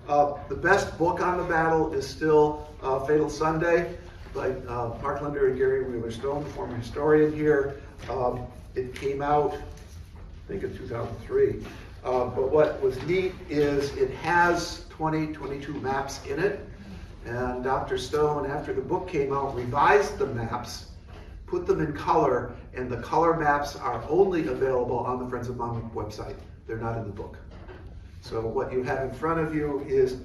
The best book on the battle is still Fatal Sunday by Parklander and Gary Wheeler Stone, former historian here. It came out, I think, in 2003. But what was neat is it has 22 maps in it. And Dr. Stone, after the book came out, revised the maps, put them in color, and the color maps are only available on the Friends of Monmouth website. They're not in the book. So what you have in front of you is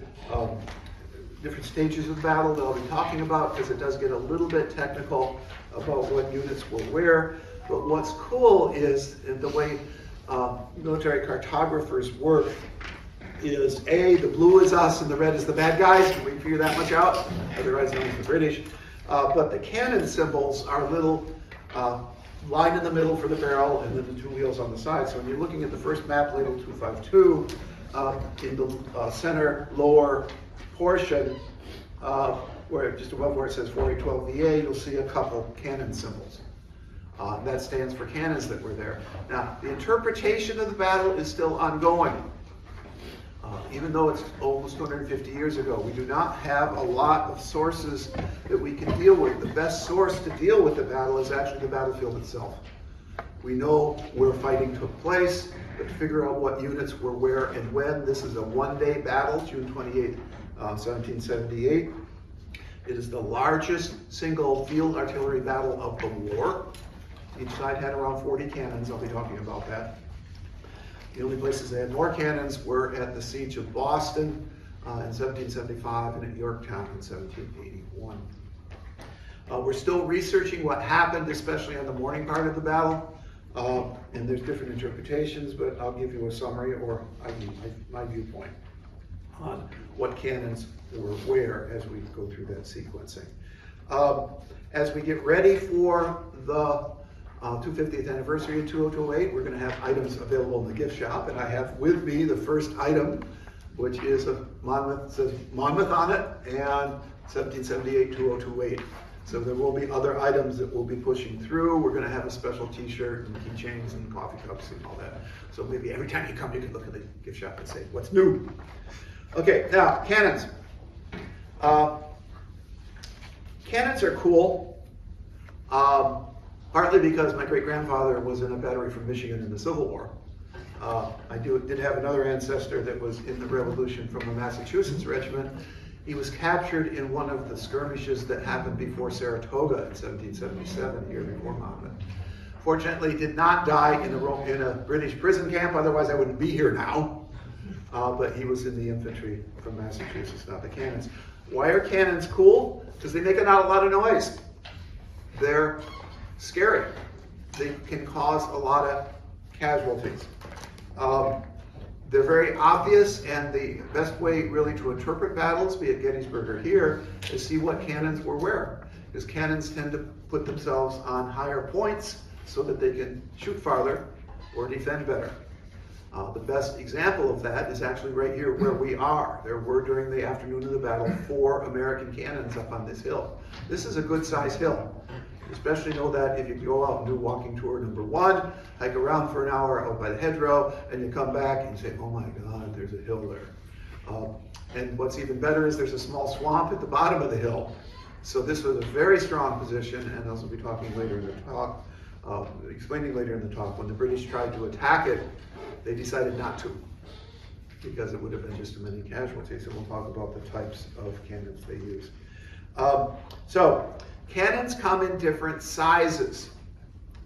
different stages of battle that I'll be talking about, because it does get a little bit technical about what units will where. But what's cool is the way military cartographers work is the blue is us and the red is the bad guys. Can we figure that much out? Otherwise known as the British. But the cannon symbols are little line in the middle for the barrel and then the two wheels on the side. So when you're looking at the first map labeled 252, in the center lower portion, where just above where it says 4812 VA, you'll see a couple cannon symbols. That stands for cannons that were there. Now, the interpretation of the battle is still ongoing. Even though it's almost 250 years ago, we do not have a lot of sources that we can deal with. The best source to deal with the battle is actually the battlefield itself. We know where fighting took place, but to figure out what units were where and when, this is a one-day battle, June 28, 1778. It is the largest single field artillery battle of the war. Each side had around 40 cannons. I'll be talking about that. The only places they had more cannons were at the Siege of Boston in 1775 and at Yorktown in 1781. We're still researching what happened, especially on the morning part of the battle. And there's different interpretations, but I'll give you a summary or my viewpoint on what cannons were where as we go through that sequencing. As we get ready for the 250th anniversary in 2008, we're going to have items available in the gift shop, and I have with me the first item, which is a Monmouth, says Monmouth on it, and 1778-2028. So there will be other items that we'll be pushing through. We're going to have a special t-shirt and keychains and coffee cups and all that. So maybe every time you come, you can look at the gift shop and say, what's new? Okay, now, cannons. Cannons are cool. Partly because my great-grandfather was in a battery from Michigan in the Civil War. I did have another ancestor that was in the Revolution from a Massachusetts regiment. He was captured in one of the skirmishes that happened before Saratoga in 1777, a year before Monmouth. Fortunately, he did not die in a British prison camp, otherwise I wouldn't be here now. But he was in the infantry from Massachusetts, not the cannons. Why are cannons cool? Because they make not a lot of noise. They're scary. They can cause a lot of casualties. They're very obvious, and the best way really to interpret battles, be it Gettysburg or here, is see what cannons were where. Because cannons tend to put themselves on higher points so that they can shoot farther or defend better. The best example of that is actually right here where we are. There were, during the afternoon of the battle, 4 American cannons up on this hill. This is a good size hill. Especially know that if you go out and do walking tour number 1, hike around for an hour out by the hedgerow, and you come back and you say, oh my God, there's a hill there. And what's even better is there's a small swamp at the bottom of the hill. So this was a very strong position, and as we'll be talking later in the talk, explaining later in the talk, when the British tried to attack it, they decided not to, because it would have been just too many casualties. And we'll talk about the types of cannons they use. Cannons come in different sizes.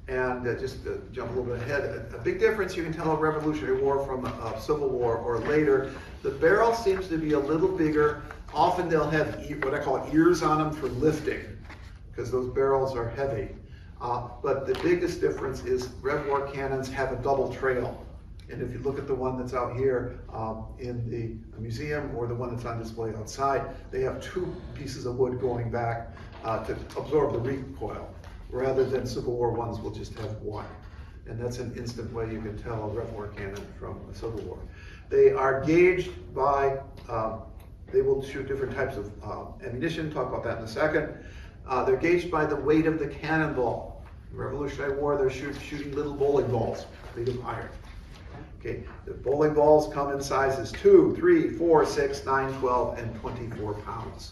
And just to jump a little bit ahead, a big difference you can tell a Revolutionary War from a Civil War or later, the barrel seems to be a little bigger. Often they'll have what I call ears on them for lifting, because those barrels are heavy. But the biggest difference is Rev War cannons have a double trail. And if you look at the one that's out here in the museum or the one that's on display outside, they have 2 pieces of wood going back to absorb the recoil, rather than Civil War ones will just have 1. And that's an instant way you can tell a Rev War cannon from a Civil War. They are gauged by, they will shoot different types of ammunition, talk about that in a second. They're gauged by the weight of the cannonball. In the Revolutionary War, they're shooting little bowling balls made of iron. Okay, the bowling balls come in sizes 2, 3, 4, 6, 9, 12, and 24 pounds.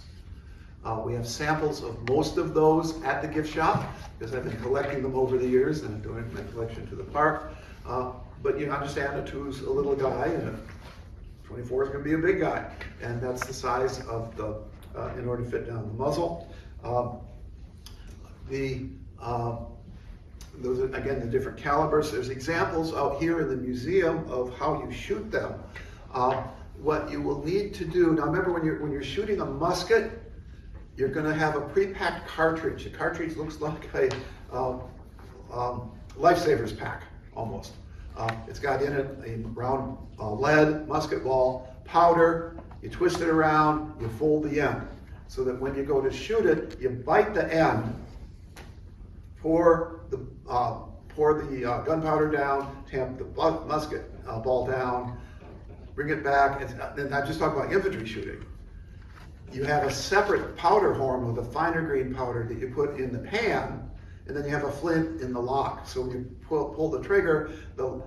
We have samples of most of those at the gift shop because I've been collecting them over the years and doing my collection to the park. But you understand a 2 is a little guy and a 24 is going to be a big guy. And that's the size of the, in order to fit down the muzzle. Those are, again, the different calibers. There's examples out here in the museum of how you shoot them. What you will need to do, now remember when you're shooting a musket, you're going to have a pre-packed cartridge. The cartridge looks like a lifesavers pack, almost. It's got in it a round lead musket ball, powder, you twist it around, you fold the end, so that when you go to shoot it, you bite the end, pour the gunpowder down, tamp the musket ball down, bring it back, and I'm just talking about infantry shooting. You have a separate powder horn with a finer grain powder that you put in the pan, and then you have a flint in the lock. So when you pull the trigger, the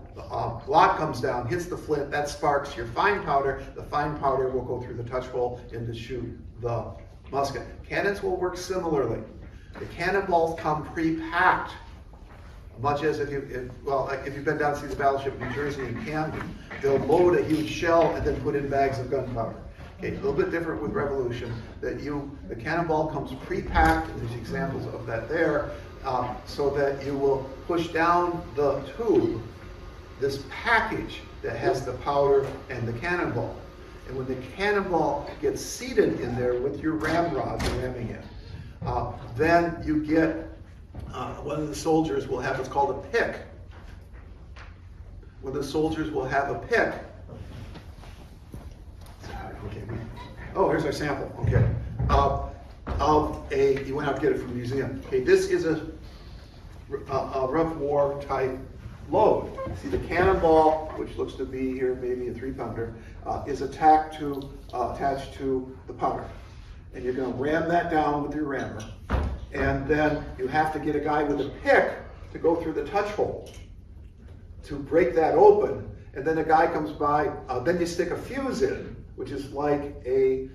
lock comes down, hits the flint, that sparks your fine powder. The fine powder will go through the touch hole and to shoot the musket. Cannons will work similarly. The cannonballs come pre-packed, much as if you've been down to see the battleship New Jersey in Camden, they'll load a huge shell and then put in bags of gunpowder. Okay, a little bit different with Revolution, that the cannonball comes pre-packed, and there's examples of that there, so that you will push down the tube, this package that has the powder and the cannonball. And when the cannonball gets seated in there with your ramrod, ramming it, then you get, one of the soldiers will have what's called a pick. When the soldiers will have a pick, oh, here's our sample, okay, you went out to get it from the museum. Okay, this is a rough war type load. See the cannonball, which looks to be here maybe a 3-pounder, is attached to the powder. And you're going to ram that down with your rammer. And then you have to get a guy with a pick to go through the touch hole to break that open. And then a guy comes by, then you stick a fuse in, which is like a,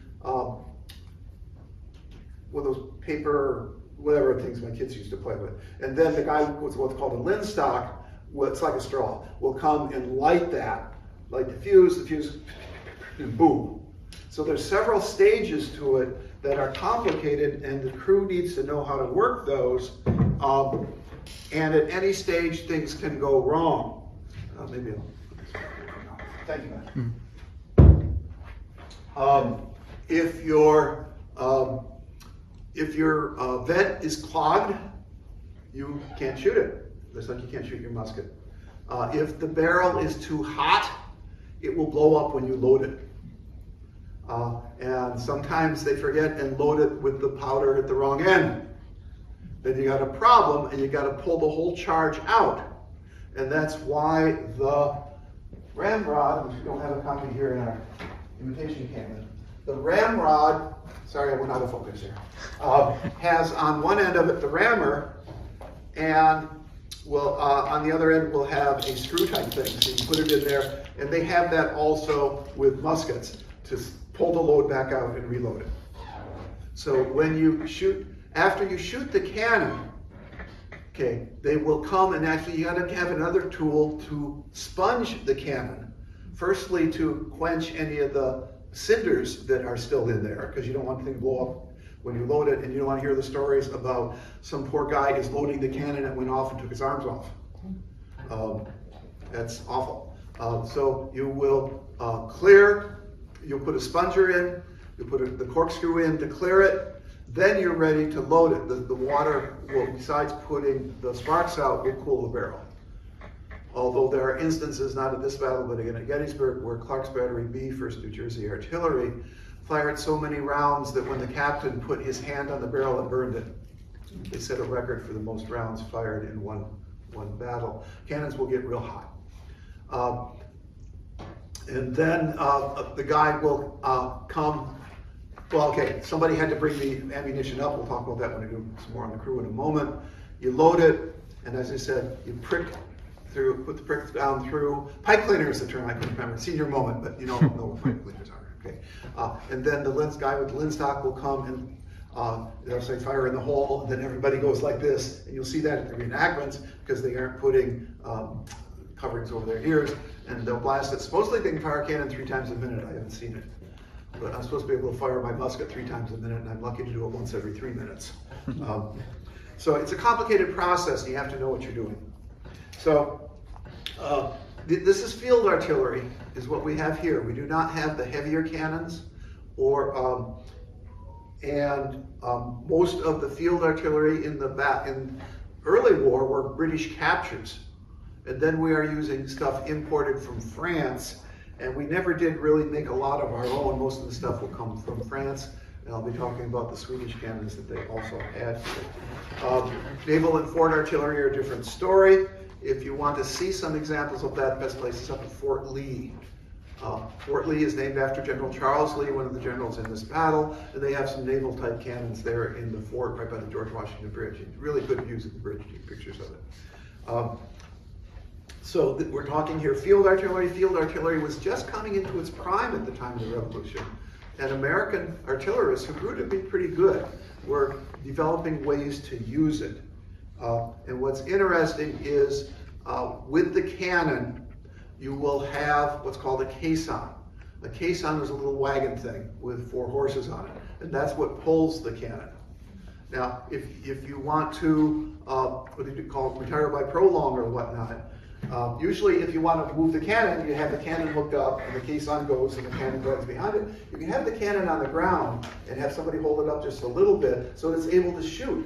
one of those paper, whatever things my kids used to play with. And then the guy with what's called a linstock, it's like a straw, will come and light that, light the fuse, and boom. So there's several stages to it that are complicated, and the crew needs to know how to work those. And at any stage, things can go wrong. Maybe I'll, thank you, man. If your vent is clogged, you can't shoot it. Just like you can't shoot your musket. If the barrel is too hot, it will blow up when you load it. And sometimes they forget and load it with the powder at the wrong end. Then you got a problem, and you got to pull the whole charge out. And that's why the ramrod, which we don't have a copy here in our imitation cannon, the ramrod, sorry I went out of focus here, has on one end of it the rammer, and on the other end will have a screw type thing. So you put it in there, and they have that also with muskets to pull the load back out and reload it. So when you shoot, after you shoot the cannon, okay, they will come, and actually you gotta have another tool to sponge the cannon. Firstly, to quench any of the cinders that are still in there, because you don't want the thing to blow up when you load it, and you don't want to hear the stories about some poor guy is loading the cannon and went off and took his arms off. That's awful. So you will clear, you'll put a sponger in, you put the corkscrew in to clear it, then you're ready to load it. The water will, besides putting the sparks out, will cool the barrel. Although there are instances, not at this battle, but again at Gettysburg, where Clark's Battery B, 1st New Jersey Artillery, fired so many rounds that when the captain put his hand on the barrel, it burned it. They set a record for the most rounds fired in one battle. Cannons will get real hot. And then the guy will come. Well, okay, somebody had to bring the ammunition up. We'll talk about that when we do some more on the crew in a moment. You load it, and as I said, you prick through, put the pricks down through. Pipe cleaner is the term I couldn't remember. Senior moment, but you don't know what pipe cleaners are. Okay, and then the lens guy with the lens stock will come and they'll say fire in the hole, and then everybody goes like this, and you'll see that at the reenactments because they aren't putting coverings over their ears, and they'll blast it. Supposedly they can fire a cannon 3 times a minute. I haven't seen it, but I'm supposed to be able to fire my musket 3 times a minute, and I'm lucky to do it once every 3 minutes. So it's a complicated process, and you have to know what you're doing. So this is field artillery, is what we have here. We do not have the heavier cannons, or most of the field artillery in early war were British captures, and then we are using stuff imported from France, and we never did really make a lot of our own. Most of the stuff will come from France, and I'll be talking about the Swedish cannons that they also had here. Naval and fort artillery are a different story. If you want to see some examples of that, the best place is up at Fort Lee. Fort Lee is named after General Charles Lee, one of the generals in this battle, and they have some naval type cannons there in the fort right by the George Washington Bridge. Really good views of the bridge, pictures of it. So we're talking here field artillery. Field artillery was just coming into its prime at the time of the Revolution, and American artillerists, who grew to be pretty good, were developing ways to use it. And what's interesting is with the cannon, you will have what's called a caisson. A caisson is a little wagon thing with 4 horses on it, and that's what pulls the cannon. Now, if you want to, what do you call it, retire by prolong or whatnot, usually if you want to move the cannon, you have the cannon hooked up and the caisson goes and the cannon runs behind it. You can have the cannon on the ground and have somebody hold it up just a little bit so it's able to shoot.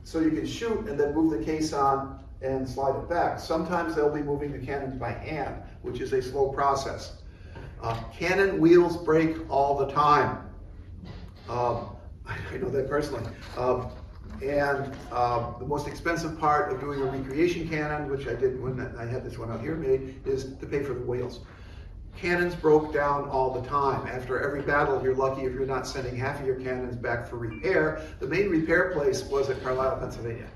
So you can shoot and then move the caisson and slide it back. Sometimes they'll be moving the cannons by hand, which is a slow process. Cannon wheels break all the time. I know that personally. And the most expensive part of doing a recreation cannon, which I did when I had this one out here made, is to pay for the wheels. Cannons broke down all the time. After every battle, you're lucky if you're not sending half of your cannons back for repair. The main repair place was at Carlisle, Pennsylvania.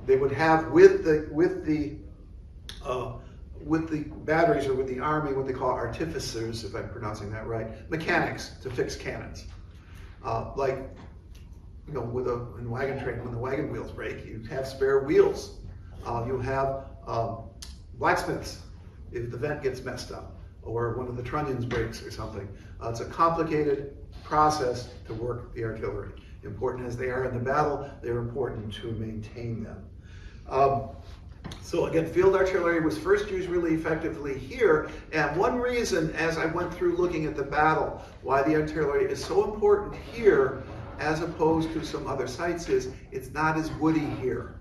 They would have with the batteries, or with the army, what they call artificers, if I'm pronouncing that right, mechanics to fix cannons. Like, you know, in a wagon train, when the wagon wheels break, you have spare wheels. You have blacksmiths if the vent gets messed up, or one of the trunnions breaks or something. It's a complicated process to work the artillery. Important as they are in the battle, they're important to maintain them. So again, field artillery was first used really effectively here, and one reason, as I went through looking at the battle, why the artillery is so important here as opposed to some other sites is it's not as woody here.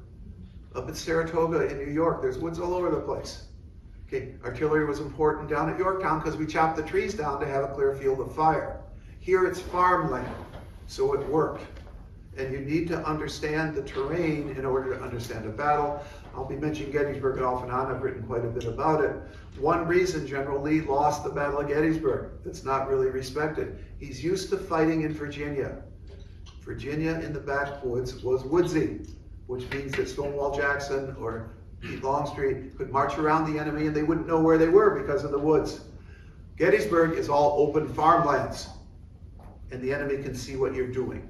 Up at Saratoga in New York, there's woods all over the place. Okay, artillery was important down at Yorktown because we chopped the trees down to have a clear field of fire. Here it's farmland, so it worked. And you need to understand the terrain in order to understand a battle. I'll be mentioning Gettysburg off and on. I've written quite a bit about it. One reason General Lee lost the Battle of Gettysburg that's not really respected. He's used to fighting in Virginia. Virginia in the backwoods was woodsy, which means that Stonewall Jackson or Pete Longstreet could march around the enemy and they wouldn't know where they were because of the woods. Gettysburg is all open farmlands, and the enemy can see what you're doing.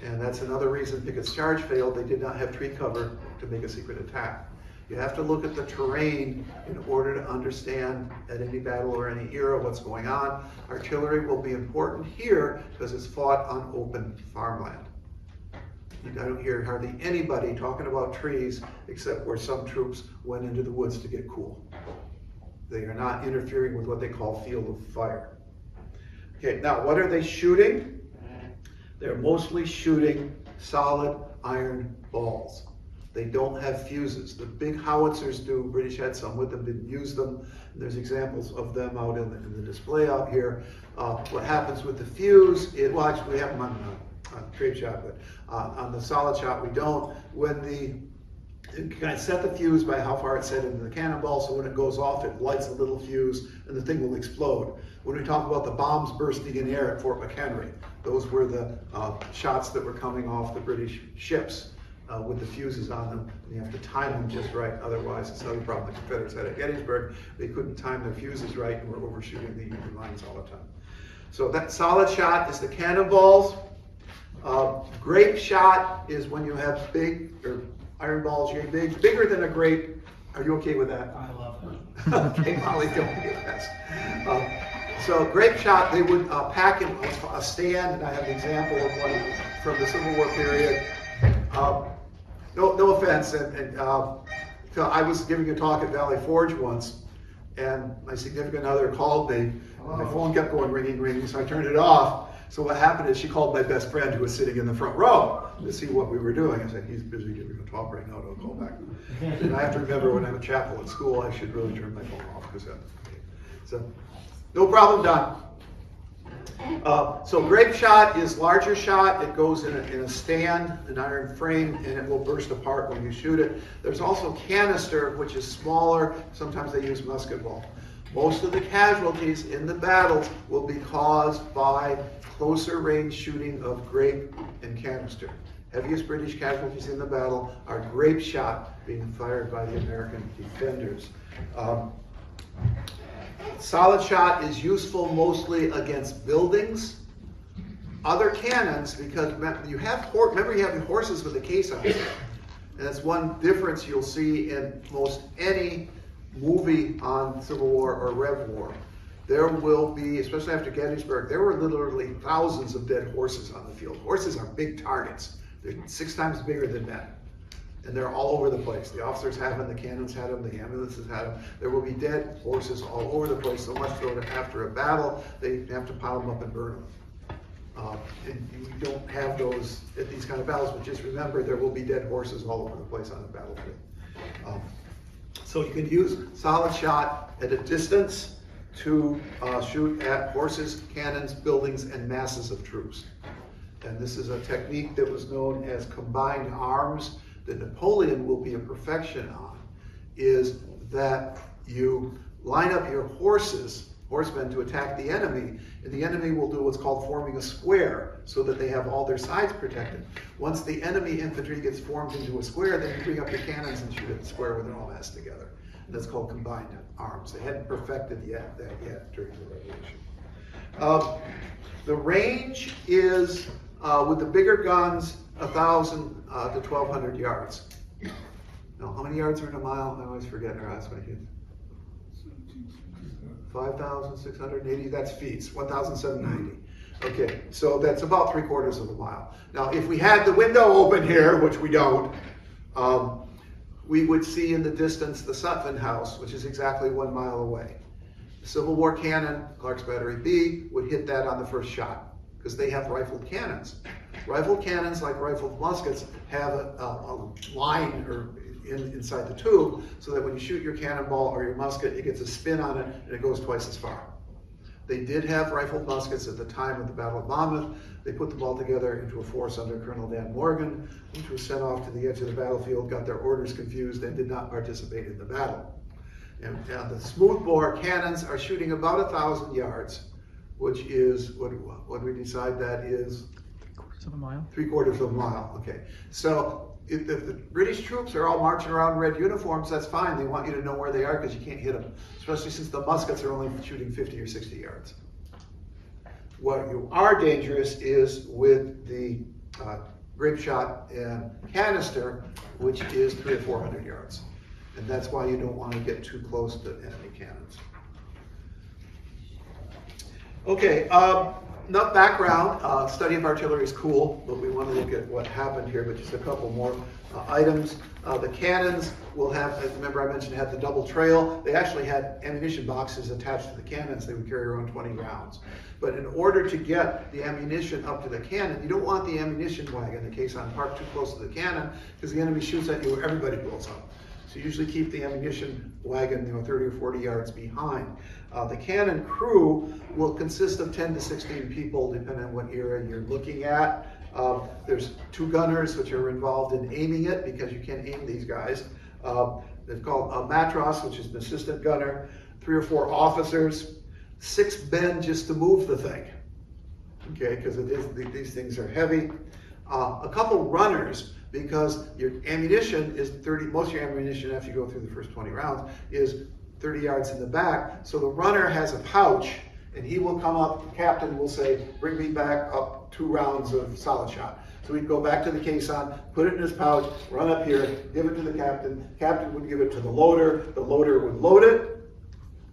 And that's another reason Pickett's charge failed. They did not have tree cover to make a secret attack. You have to look at the terrain in order to understand at any battle or any era what's going on. Artillery will be important here because it's fought on open farmland. I don't hear hardly anybody talking about trees except where some troops went into the woods to get cool. They are not interfering with what they call field of fire. Okay, now what are they shooting? They're mostly shooting solid iron balls. They don't have fuses. The big howitzers do. British had some with them, didn't use them. There's examples of them out in the display out here. What happens with the fuse, well actually we have them on trade shot, but on the solid shot we don't. You can set the fuse by how far it's set into the cannonball, so when it goes off, it lights a little fuse and the thing will explode. When we talk about the bombs bursting in air at Fort McHenry, those were the shots that were coming off the British ships. with the fuses on them. And you have to time them just right, otherwise it's another problem the Confederates had at Gettysburg. They couldn't time their fuses right and were overshooting the Union lines all the time. So that solid shot is the cannonballs. Grape shot is when you have big, or iron balls, you're bigger than a grape. Are you okay with that? I love it. Okay, Molly, don't be best. So grape shot, they would pack in a stand, and I have an example of one from the Civil War period. No offense, so I was giving a talk at Valley Forge once, and my significant other called me, and my phone kept going ringing, so I turned it off. So what happened is she called my best friend who was sitting in the front row to see what we were doing. I said, he's busy giving a talk right now, don't call back. And I have to remember when I'm a chapel at school, I should really turn my phone off. So, no problem, done. So grape shot is larger shot. It goes in a stand, an iron frame, and it will burst apart when you shoot it. There's also canister, which is smaller. Sometimes they use musket ball. Most of the casualties in the battles will be caused by closer range shooting of grape and canister. Heaviest British casualties in the battle are grape shot being fired by the American defenders. Solid shot is useful mostly against buildings. Other cannons, because you have remember you have horses with a case on it. And that's one difference you'll see in most any movie on Civil War or Rev War. There will be, especially after Gettysburg, there were literally thousands of dead horses on the field. Horses are big targets. They're 6 times bigger than men. And they're all over the place. The officers have them, the cannons had them, the ambulances had them. There will be dead horses all over the place, so much so that after a battle, they have to pile them up and burn them. And you don't have those at these kind of battles, but just remember there will be dead horses all over the place on the battlefield. So you can use solid shot at a distance to shoot at horses, cannons, buildings, and masses of troops. And this is a technique that was known as combined arms that Napoleon will be a perfection on, is that you line up your horsemen to attack the enemy, and the enemy will do what's called forming a square so that they have all their sides protected. Once the enemy infantry gets formed into a square, then you bring up your cannons and shoot at the square with it all massed together. And that's called combined arms. They hadn't perfected that yet during the Revolution. The range is, with the bigger guns, 1,000 to 1,200 yards. Now, how many yards are in a mile? I always forget or ask my kids. 5,680, that's feet, 1,790. Okay, so that's about 3/4 of a mile. Now, if we had the window open here, which we don't, we would see in the distance the Sutphen House, which is exactly 1 mile away. The Civil War cannon, Clark's Battery B, would hit that on the first shot, because they have rifled cannons. Rifled cannons, like rifled muskets, have a line inside the tube, so that when you shoot your cannonball or your musket, it gets a spin on it and it goes twice as far. They did have rifled muskets at the time of the Battle of Monmouth. They put them all together into a force under Colonel Dan Morgan, which was sent off to the edge of the battlefield, got their orders confused, and did not participate in the battle. And the smoothbore cannons are shooting about 1,000 yards, which is, what we decide that is? 3/4 of a mile. 3/4 of a mile, okay. So if the British troops are all marching around in red uniforms, that's fine. They want you to know where they are because you can't hit them, especially since the muskets are only shooting 50 or 60 yards. What you are dangerous is with the grape shot and canister, which is 300 or 400 yards. And that's why you don't want to get too close to enemy cannons. Okay, enough background. Study of artillery is cool, but we want to look at what happened here, but just a couple more items. The cannons will have, remember I mentioned, had the double trail. They actually had ammunition boxes attached to the cannons. They would carry around 20 rounds. But in order to get the ammunition up to the cannon, you don't want the ammunition wagon, the caisson, parked too close to the cannon, because the enemy shoots at you, everybody blows up. So you usually keep the ammunition wagon 30 or 40 yards behind. The cannon crew will consist of 10 to 16 people, depending on what era you're looking at. There's 2 gunners, which are involved in aiming it, because you can't aim these guys. They're called a matros, which is an assistant gunner, 3 or 4 officers, 6 men just to move the thing, okay, because these things are heavy. A couple runners. because your ammunition is 30, most of your ammunition after you go through the first 20 rounds is 30 yards in the back. So the runner has a pouch, and he will come up, the captain will say, bring me back up 2 rounds of solid shot. So he'd go back to the caisson, put it in his pouch, run up here, give it to the captain would give it to the loader would load it,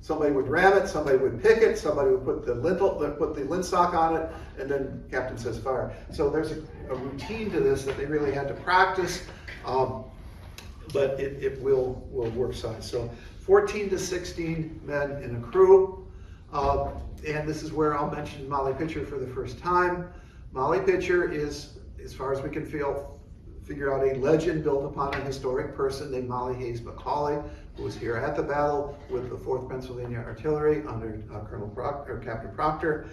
somebody would ram it, somebody would pick it, somebody would put the linstock on it, and then captain says fire. So there's a routine to this that they really had to practice, but it will work size. So 14 to 16 men in a crew, and this is where I'll mention Molly Pitcher for the first time. Molly Pitcher is, as far as we can figure out, a legend built upon a historic person named Molly Hayes Macaulay, who was here at the battle with the 4th Pennsylvania Artillery under Captain Proctor.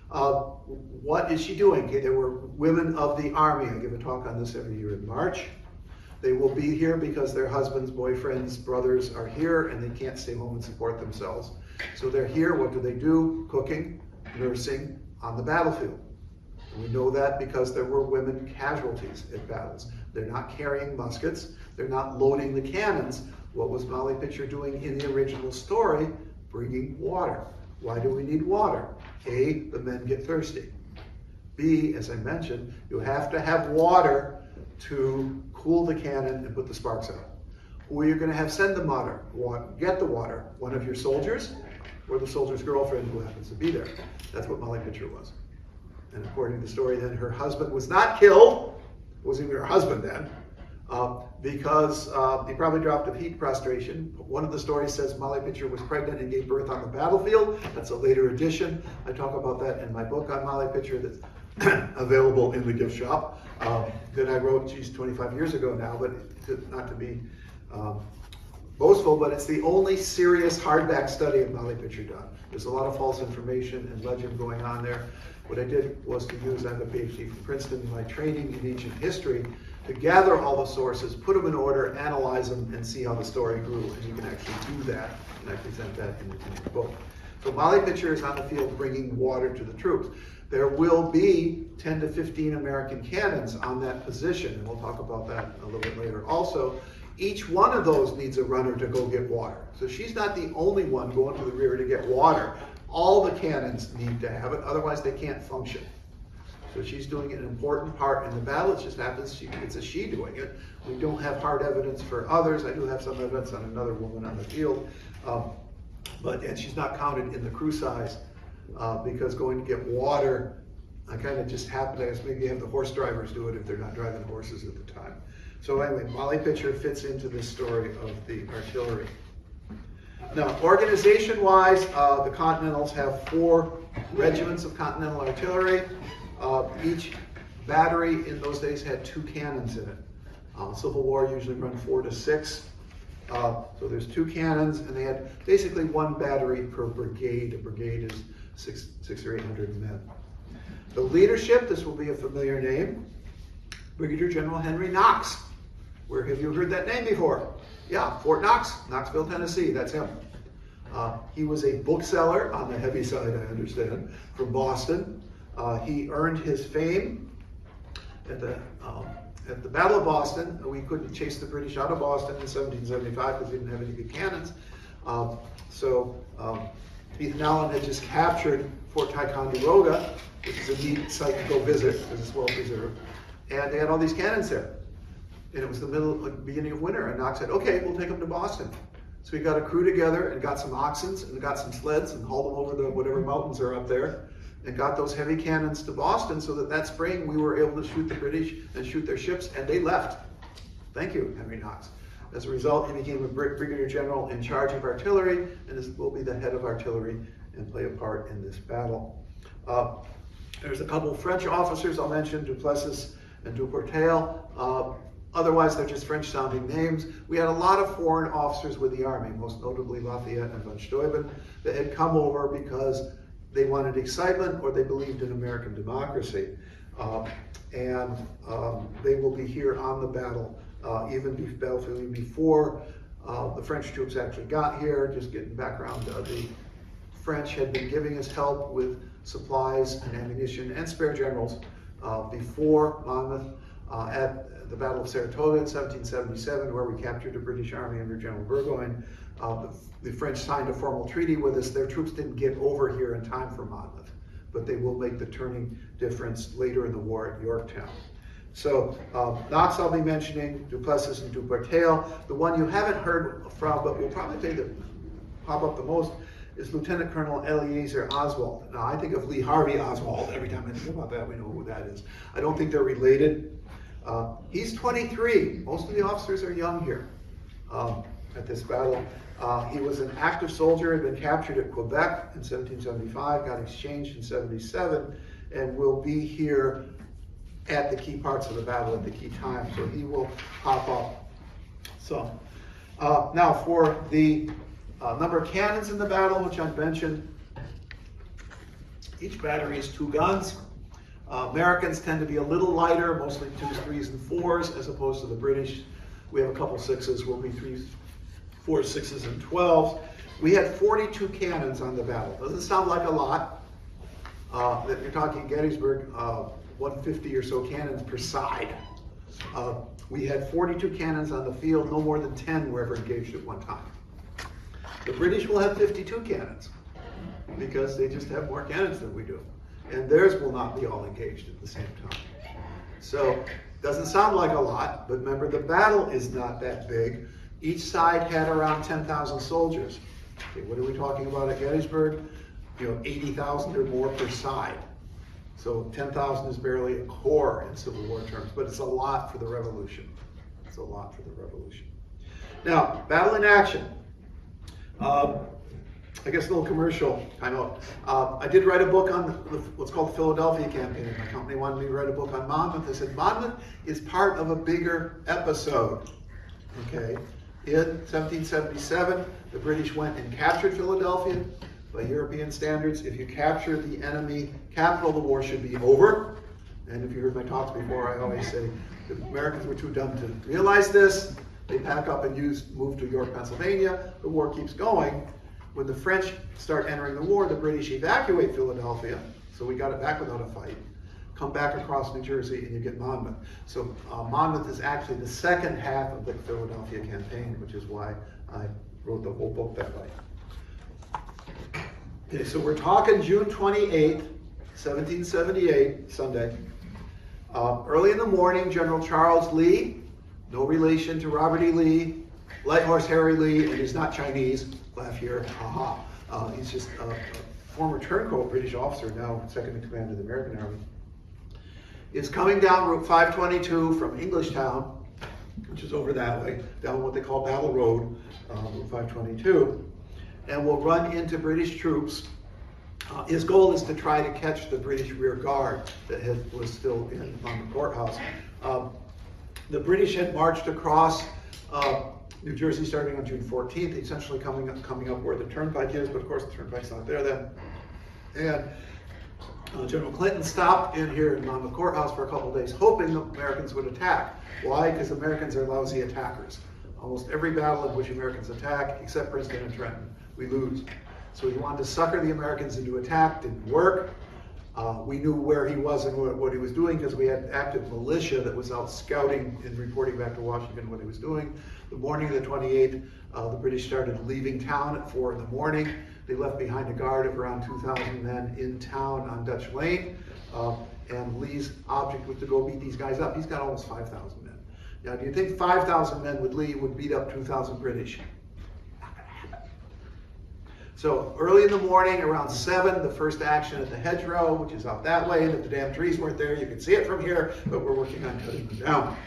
What is she doing? Okay, there were women of the Army. I give a talk on this every year in March. They will be here because their husbands, boyfriends, brothers are here, and they can't stay home and support themselves. So they're here. What do? Cooking, nursing on the battlefield. And we know that because there were women casualties at battles. They're not carrying muskets. They're not loading the cannons. What was Molly Pitcher doing in the original story? Bringing water. Why do we need water? A, the men get thirsty. B, as I mentioned, you have to have water to cool the cannon and put the sparks out. Who are you going to have send the water? Get the water? One of your soldiers or the soldier's girlfriend who happens to be there? That's what Molly Pitcher was. And according to the story, then her husband was not killed. It wasn't even her husband then, because he probably dropped of heat prostration. One of the stories says Molly Pitcher was pregnant and gave birth on the battlefield. That's a later addition. I talk about that in my book on Molly Pitcher that's available in the gift shop that I wrote, 25 years ago now, but not to be boastful, but it's the only serious hardback study of Molly Pitcher done. There's a lot of false information and legend going on there. What I did was to use, I have a PhD from Princeton, my training in ancient history, to gather all the sources, put them in order, analyze them, and see how the story grew. And you can actually do that, and I present that in the book. So Molly Pitcher is on the field bringing water to the troops. There will be 10 to 15 American cannons on that position, and we'll talk about that a little bit later. Also, each one of those needs a runner to go get water. So she's not the only one going to the rear to get water. All the cannons need to have it, otherwise they can't function. So she's doing an important part in the battle. It just happens it's a she doing it. We don't have hard evidence for others. I do have some evidence on another woman on the field, and she's not counted in the crew size because going to get water, I kind of just happened. I guess maybe have the horse drivers do it if they're not driving horses at the time. So anyway, Molly Pitcher fits into this story of the artillery. Now, organization-wise, the Continentals have 4 regiments of Continental Artillery. Each battery in those days had 2 cannons in it. Civil War usually run 4 to 6. So there's 2 cannons, and they had basically 1 battery per brigade. A brigade is 600 or 800 men. The leadership, this will be a familiar name, Brigadier General Henry Knox. Where have you heard that name before? Yeah, Fort Knox, Knoxville, Tennessee, that's him. He was a bookseller on the heavy side, I understand, from Boston. He earned his fame at the Battle of Boston. We couldn't chase the British out of Boston in 1775 because we didn't have any good cannons. So Ethan Allen had just captured Fort Ticonderoga, which is a neat site to go visit because it's well preserved. And they had all these cannons there. And it was the beginning of winter, and Knox said, okay, we'll take them to Boston. So we got a crew together and got some oxen and got some sleds and hauled them over the whatever mountains are up there and got those heavy cannons to Boston so that spring we were able to shoot the British and shoot their ships, and they left. Thank you, Henry Knox. As a result, he became a brigadier general in charge of artillery and will be the head of artillery and play a part in this battle. There's a couple French officers I'll mention, Duplessis and Duportail. Otherwise, they're just French-sounding names. We had a lot of foreign officers with the Army, most notably Lafayette and von Steuben, that had come over because they wanted excitement or they believed in American democracy. They will be here on the battlefield before the French troops actually got here. Just getting background, the French had been giving us help with supplies and ammunition and spare generals before Monmouth. the Battle of Saratoga in 1777, where we captured the British Army under General Burgoyne. The French signed a formal treaty with us. Their troops didn't get over here in time for Monmouth, but they will make the turning difference later in the war at Yorktown. So Knox I'll be mentioning, Duplessis and Dupartail. The one you haven't heard from, but will probably pop up the most, is Lieutenant Colonel Eleazar Oswald. Now I think of Lee Harvey Oswald every time I think about that. We know who that is. I don't think they're related. He's 23. Most of the officers are young here at this battle. He was an active soldier, had been captured at Quebec in 1775, got exchanged in 77, and will be here at the key parts of the battle at the key times. So he will pop up. So now for the number of cannons in the battle, which I mentioned, each battery is 2 guns. Americans tend to be a little lighter, mostly 2s, 3s, and 4s, as opposed to the British. We have a couple 6s, we'll be 3s, 4s, 6s, and 12s. We had 42 cannons on the battle. Doesn't sound like a lot. That you're talking Gettysburg, 150 or so cannons per side. We had 42 cannons on the field, no more than 10 were ever engaged at one time. The British will have 52 cannons because they just have more cannons than we do. And theirs will not be all engaged at the same time. So, doesn't sound like a lot, but remember the battle is not that big. Each side had around 10,000 soldiers. Okay, what are we talking about at Gettysburg? 80,000 or more per side. So 10,000 is barely a corps in Civil War terms, but it's a lot for the Revolution. It's a lot for the Revolution. Now, battle in action. I guess a little commercial, I know. I did write a book on what's called the Philadelphia campaign. My company wanted me to write a book on Monmouth. I said, Monmouth is part of a bigger episode. Okay. In 1777, the British went and captured Philadelphia. By European standards, if you capture the enemy capital, the war should be over. And if you heard my talks before, I always say the Americans were too dumb to realize this. They pack up and move to York, Pennsylvania. The war keeps going. When the French start entering the war, the British evacuate Philadelphia. So we got it back without a fight. Come back across New Jersey and you get Monmouth. So Monmouth is actually the second half of the Philadelphia campaign, which is why I wrote the whole book that way. Okay, so we're talking June 28th, 1778, Sunday. Early in the morning, General Charles Lee, no relation to Robert E. Lee, Light Horse Harry Lee, and he's not Chinese, laugh here, haha. He's just a former turncoat British officer, now second in command of the American Army, is coming down Route 522 from Englishtown, which is over that way, down what they call Battle Road, Route 522. And will run into British troops. His goal is to try to catch the British rear guard that was still on the courthouse. The British had marched across New Jersey starting on June 14th, essentially coming up where the turnpike is, but of course the turnpike's not there then. And General Clinton stopped in here in Monmouth Courthouse for a couple of days, hoping the Americans would attack. Why? Because Americans are lousy attackers. Almost every battle in which Americans attack, except Princeton and Trenton, we lose. So he wanted to sucker the Americans into attack, didn't work. We knew where he was and what he was doing because we had active militia that was out scouting and reporting back to Washington what he was doing. The morning of the 28th, the British started leaving town at 4 in the morning. They left behind a guard of around 2,000 men in town on Dutch Lane. And Lee's object was to go beat these guys up. He's got almost 5,000 men. Now, do you think 5,000 men with Lee would beat up 2,000 British? So early in the morning, around 7, the first action at the hedgerow, which is out that way, and if the damn trees weren't there, you could see it from here, but we're working on cutting them down.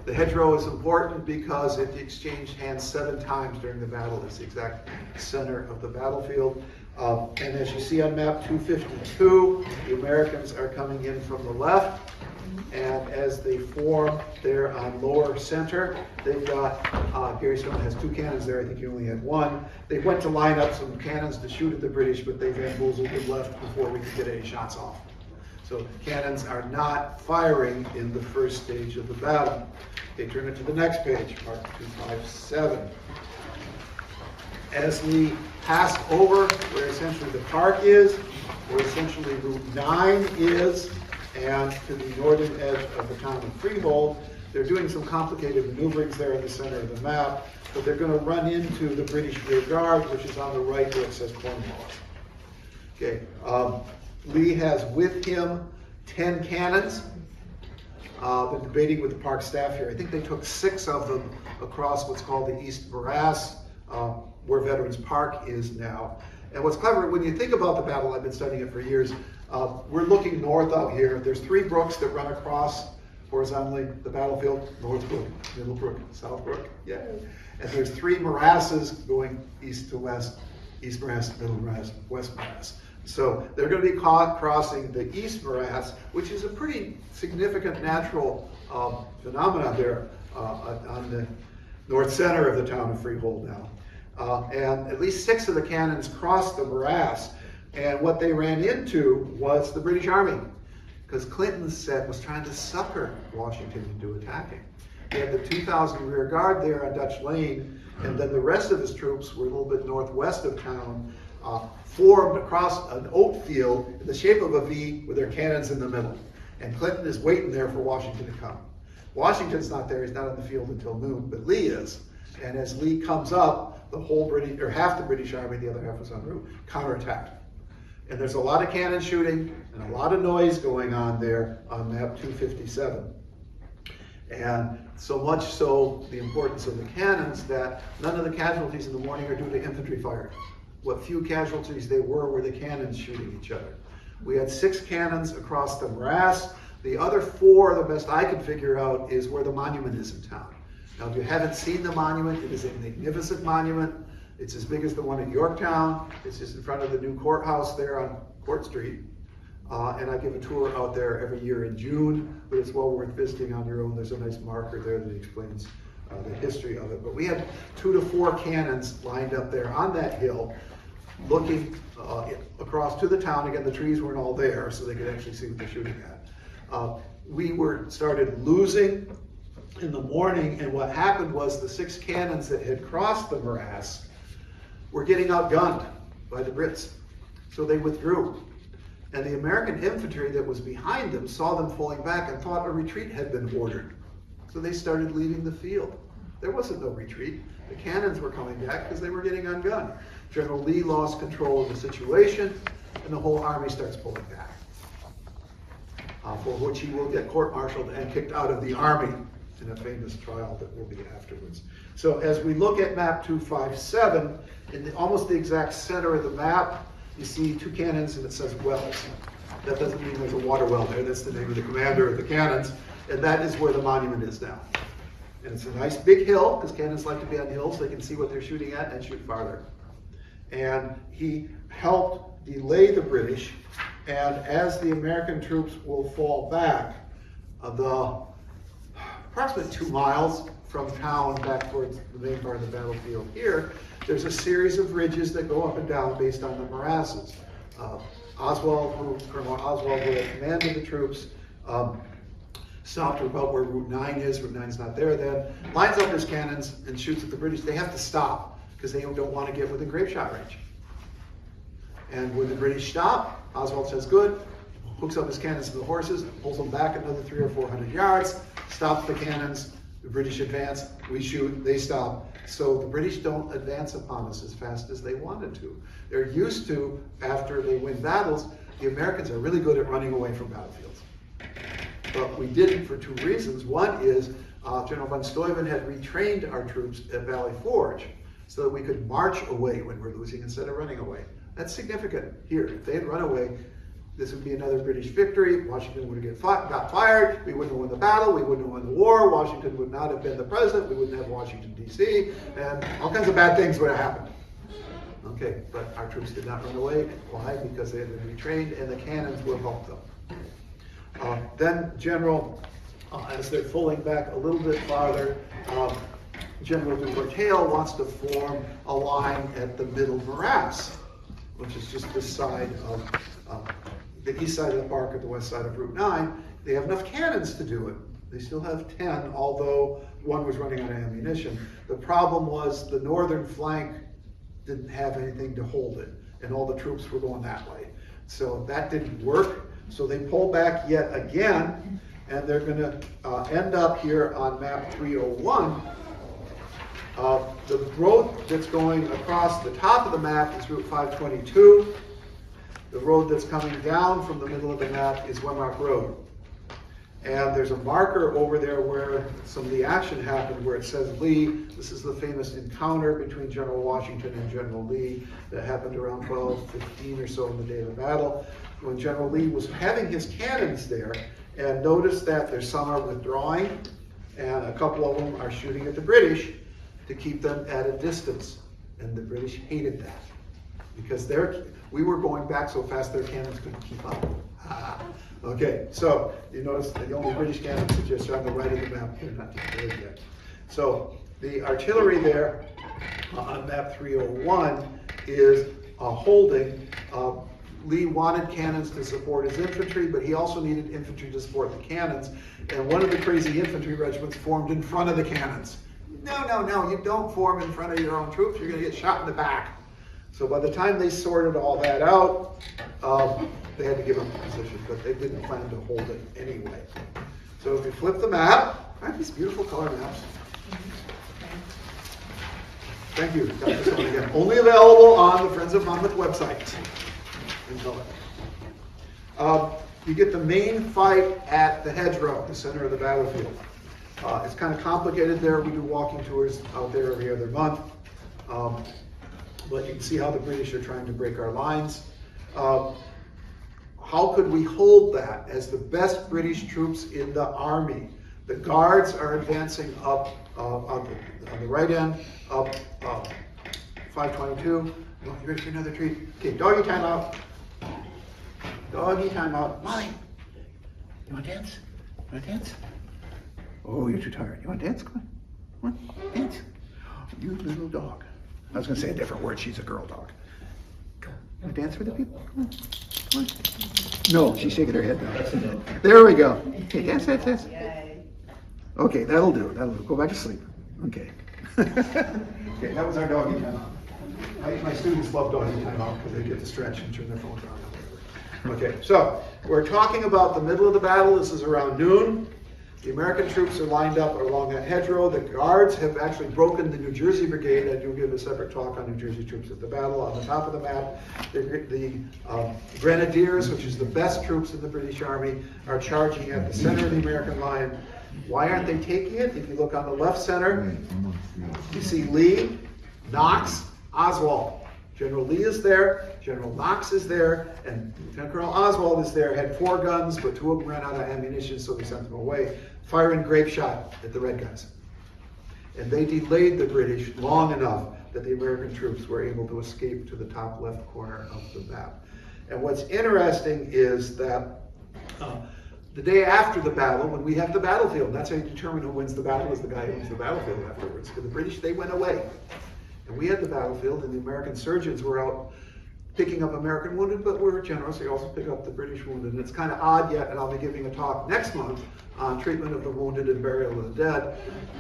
The hedgerow is important because it exchanged hands 7 times during the battle. It's the exact center of the battlefield. And as you see on map 252, the Americans are coming in from the left. And as they form there on lower center, they've got, Gary Stone has 2 cannons there, I think he only had 1. They went to line up some cannons to shoot at the British, but they bamboozled them left before we could get any shots off. So cannons are not firing in the first stage of the battle. Okay, turn it to the next page, mark 257. As we passed over where essentially the park is, where essentially Route 9 is, and to the northern edge of the town of Freehold, They're doing some complicated maneuverings there in the center of the map, but they're going to run into the British rear guard, which is on the right where it says Cornwallis. Okay, Lee has with him 10 cannons. Been debating with the park staff here. I think they took 6 of them across what's called the East Morass, where Veterans Park is now. And what's clever, when you think about the battle, I've been studying it for years, we're looking north out here. There's 3 brooks that run across horizontally the battlefield: North Brook, Middle Brook, South Brook. Yeah. And there's 3 morasses going east to west: East Morass, Middle Morass, West Morass. So they're going to be crossing the East Morass, which is a pretty significant natural phenomenon there on the north center of the town of Freehold now. And at least 6 of the cannons crossed the morass. And what they ran into was the British Army, because Clinton said was trying to sucker Washington into attacking. He had the 2,000 rear guard there on Dutch Lane, and then the rest of his troops were a little bit northwest of town, formed across an oat field in the shape of a V with their cannons in the middle. And Clinton is waiting there for Washington to come. Washington's not there, he's not on the field until noon, but Lee is. And as Lee comes up, the whole British, or half the British army, the other half was en route, counterattacked. And there's a lot of cannon shooting and a lot of noise going on there on map 257. And so much so, the importance of the cannons, that none of the casualties in the morning are due to infantry fire. What few casualties they were the cannons shooting each other. We had 6 cannons across the morass. The other 4, the best I could figure out, is where the monument is in town. Now, if you haven't seen the monument, it is a magnificent monument. It's as big as the one in Yorktown. It's just in front of the new courthouse there on Court Street. And I give a tour out there every year in June, but it's well worth visiting on your own. There's a nice marker there that explains the history of it. But we had 2 to 4 cannons lined up there on that hill, looking across to the town. Again, the trees weren't all there, so they could actually see what they're shooting at. We started losing in the morning, and what happened was the 6 cannons that had crossed the morass were getting outgunned by the Brits. So they withdrew. And the American infantry that was behind them saw them falling back and thought a retreat had been ordered. So they started leaving the field. There wasn't no retreat. The cannons were coming back because they were getting ungunned. General Lee lost control of the situation, and the whole army starts pulling back, for which he will get court-martialed and kicked out of the army in a famous trial that will be afterwards. So as we look at map 257, in almost the exact center of the map, you see 2 cannons and it says Wells. That doesn't mean there's a water well there. That's the name of the commander of the cannons, and that is where the monument is now. And it's a nice big hill, because cannons like to be on hills. They can see what they're shooting at and shoot farther. And he helped delay the British, and as the American troops will fall back, the approximately 2 miles from town back towards the main part of the battlefield here, there's a series of ridges that go up and down based on the morasses. Colonel Oswald, who had commanded the troops, stopped about where Route 9 is. Route 9 is not there then. Lines up his cannons and shoots at the British. They have to stop because they don't want to get within grape shot range. And when the British stop, Oswald says good, hooks up his cannons to the horses, pulls them back another 300 or 400 yards, stops the cannons. The British advance, we shoot, they stop. So the British don't advance upon us as fast as they wanted to. They're used to, after they win battles, the Americans are really good at running away from battlefields. But we didn't for 2 reasons. One is General von Steuben had retrained our troops at Valley Forge so that we could march away when we're losing instead of running away. That's significant here. If they had run away, this would be another British victory. Washington would have got fired. We wouldn't have won the battle. We wouldn't have won the war. Washington would not have been the president. We wouldn't have Washington, D.C. And all kinds of bad things would have happened. Okay, but our troops did not run away. Why? Because they had been retrained and the cannons will help them. Then General, as they're pulling back a little bit farther, General Dubourg-Hale wants to form a line at the middle morass, which is just this side of the east side of the park or the west side of Route 9. They have enough cannons to do it. They still have 10, although one was running out of ammunition. The problem was the northern flank didn't have anything to hold it, and all the troops were going that way. So that didn't work. So they pull back yet again, and they're going to end up here on map 301. The road that's going across the top of the map is Route 522. The road that's coming down from the middle of the map is Wenlock Road. And there's a marker over there where some of the action happened, where it says Lee. This is the famous encounter between General Washington and General Lee that happened around 12:15 or so on the day of the battle, when General Lee was having his cannons there, and noticed that there's some are withdrawing, and a couple of them are shooting at the British to keep them at a distance. And the British hated that, because we were going back so fast their cannons couldn't keep up. Okay, so you notice the only British cannons are just on the right of the map. They're not deployed yet. So the artillery there on map 301 is holding. Lee wanted cannons to support his infantry, but he also needed infantry to support the cannons. And one of the crazy infantry regiments formed in front of the cannons. No, you don't form in front of your own troops. You're going to get shot in the back. So by the time they sorted all that out, they had to give up the position, but they didn't plan to hold it anyway. So if you flip the map, I have these beautiful color maps. Thank you. Got this one again. Only available on the Friends of Monmouth website in color. You get the main fight at the hedgerow, the center of the battlefield. It's kind of complicated there. We do walking tours out there every other month. But you can see how the British are trying to break our lines. How could we hold that as the best British troops in the army? The guards are advancing up on the right end, up 522. Oh, you ready for another treat? Okay, doggy time out. Doggy time out. Molly, you want to dance? You want to dance? Oh, you're too tired. You want to dance? Come on. Come on, dance. You little dog. I was going to say a different word. She's a girl dog. Go. You want to dance for the people? Come on. Come on. No, she's shaking her head now. There we go. Okay, dance, dance, dance. Okay, that'll do. That'll do. Go back to sleep. Okay. Okay, that was our doggy time out. My students love doggy time out because they get to stretch and turn their phones on. Okay, so we're talking about the middle of the battle. This is around noon. The American troops are lined up along that hedgerow. The guards have actually broken the New Jersey Brigade. I do give a separate talk on New Jersey troops at the battle. On the top of the map, the Grenadiers, which is the best troops in the British Army, are charging at the center of the American line. Why aren't they taking it? If you look on the left center, you see Lee, Knox, Oswald. General Lee is there, General Knox is there, and Lieutenant Colonel Oswald is there. Had 4 guns, but 2 of them ran out of ammunition, so they sent them away, firing grape shot at the red guys. And they delayed the British long enough that the American troops were able to escape to the top left corner of the map. And what's interesting is that the day after the battle, when we have the battlefield, that's how you determine who wins the battle, is the guy who wins the battlefield afterwards. Because the British, they went away. And we had the battlefield, and the American surgeons were out picking up American wounded, but we're generous. They also pick up the British wounded. And it's kind of odd yet, and I'll be giving a talk next month on treatment of the wounded and burial of the dead.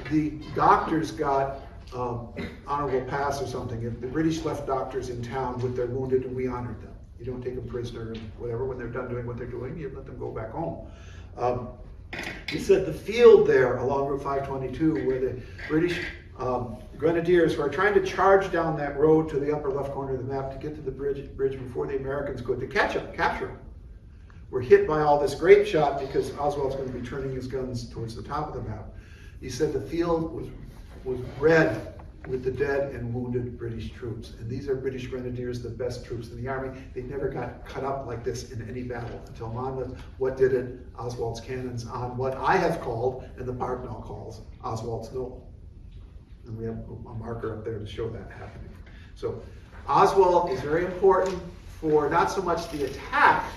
The doctors got honorable pass or something. If the British left doctors in town with their wounded, and we honored them. You don't take them prisoner or whatever. When they're done doing what they're doing, you let them go back home. He said the field there along Route 522, where the British Grenadiers, who are trying to charge down that road to the upper left corner of the map to get to the bridge before the Americans could, to capture them, were hit by all this grape shot because Oswald's going to be turning his guns towards the top of the map. He said the field was red with the dead and wounded British troops. And these are British Grenadiers, the best troops in the army. They never got cut up like this in any battle until Monmouth. What did it? Oswald's cannons on what I have called, and the Parknell calls, Oswald's Knoll. And we have a marker up there to show that happening. So Oswald is very important for not so much the attack,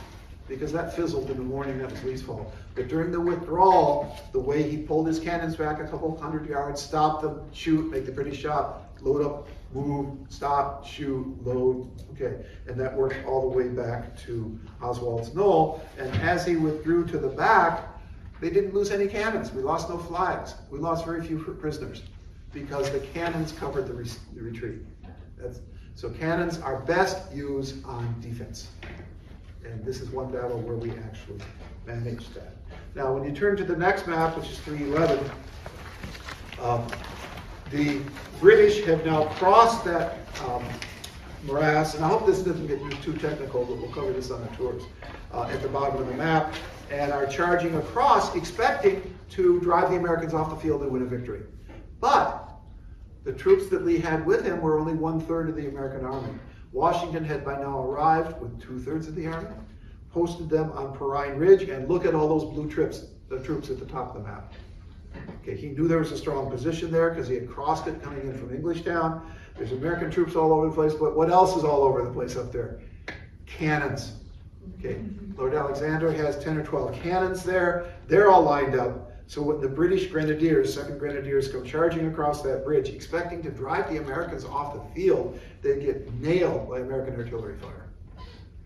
because that fizzled in the morning, that was Lee's fault. But during the withdrawal, the way he pulled his cannons back a couple hundred yards, stopped them, shoot, make the British shot, load up, move, stop, shoot, load, okay. And that worked all the way back to Oswald's Knoll. And as he withdrew to the back, they didn't lose any cannons. We lost no flags. We lost very few prisoners because the cannons covered the retreat. So cannons are best used on defense. And this is one battle where we actually managed that. Now, when you turn to the next map, which is 311, the British have now crossed that morass, and I hope this doesn't get too technical, but we'll cover this on the tours, at the bottom of the map, and are charging across, expecting to drive the Americans off the field and win a victory. But the troops that Lee had with him were only 1/3 of the American army. Washington had by now arrived with 2/3 of the army, posted them on Perrine Ridge, and look at all those blue troops at the top of the map. Okay, he knew there was a strong position there because he had crossed it coming in from Englishtown. There's American troops all over the place, but what else is all over the place up there? Cannons. Okay, Lord Alexander has 10 or 12 cannons there. They're all lined up. So when the British Grenadiers, 2nd Grenadiers, come charging across that bridge, expecting to drive the Americans off the field, they get nailed by American artillery fire.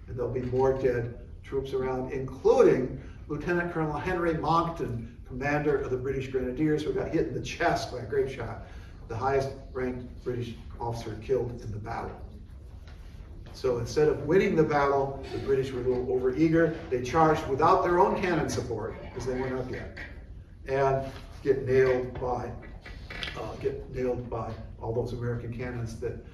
And there'll be more dead troops around, including Lieutenant Colonel Henry Monckton, commander of the British Grenadiers, who got hit in the chest by a grape shot, the highest ranked British officer killed in the battle. So instead of winning the battle, the British were a little overeager. They charged without their own cannon support, because they weren't up yet, and get nailed by all those American cannons that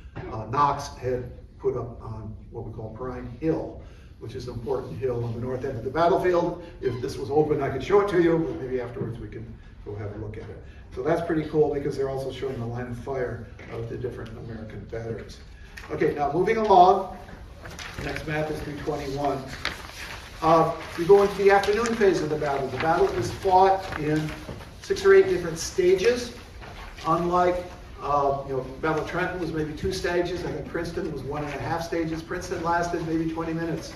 Knox had put up on what we call Perrine Hill, which is an important hill on the north end of the battlefield. If this was open, I could show it to you, but maybe afterwards we can go have a look at it. So that's pretty cool because they're also showing the line of fire of the different American batteries. Okay, now moving along, next map is 321. We go into the afternoon phase of the battle. The battle is fought in 6 or 8 different stages. Unlike, Battle of Trenton was maybe 2 stages. I think Princeton was 1.5 stages. Princeton lasted maybe 20 minutes.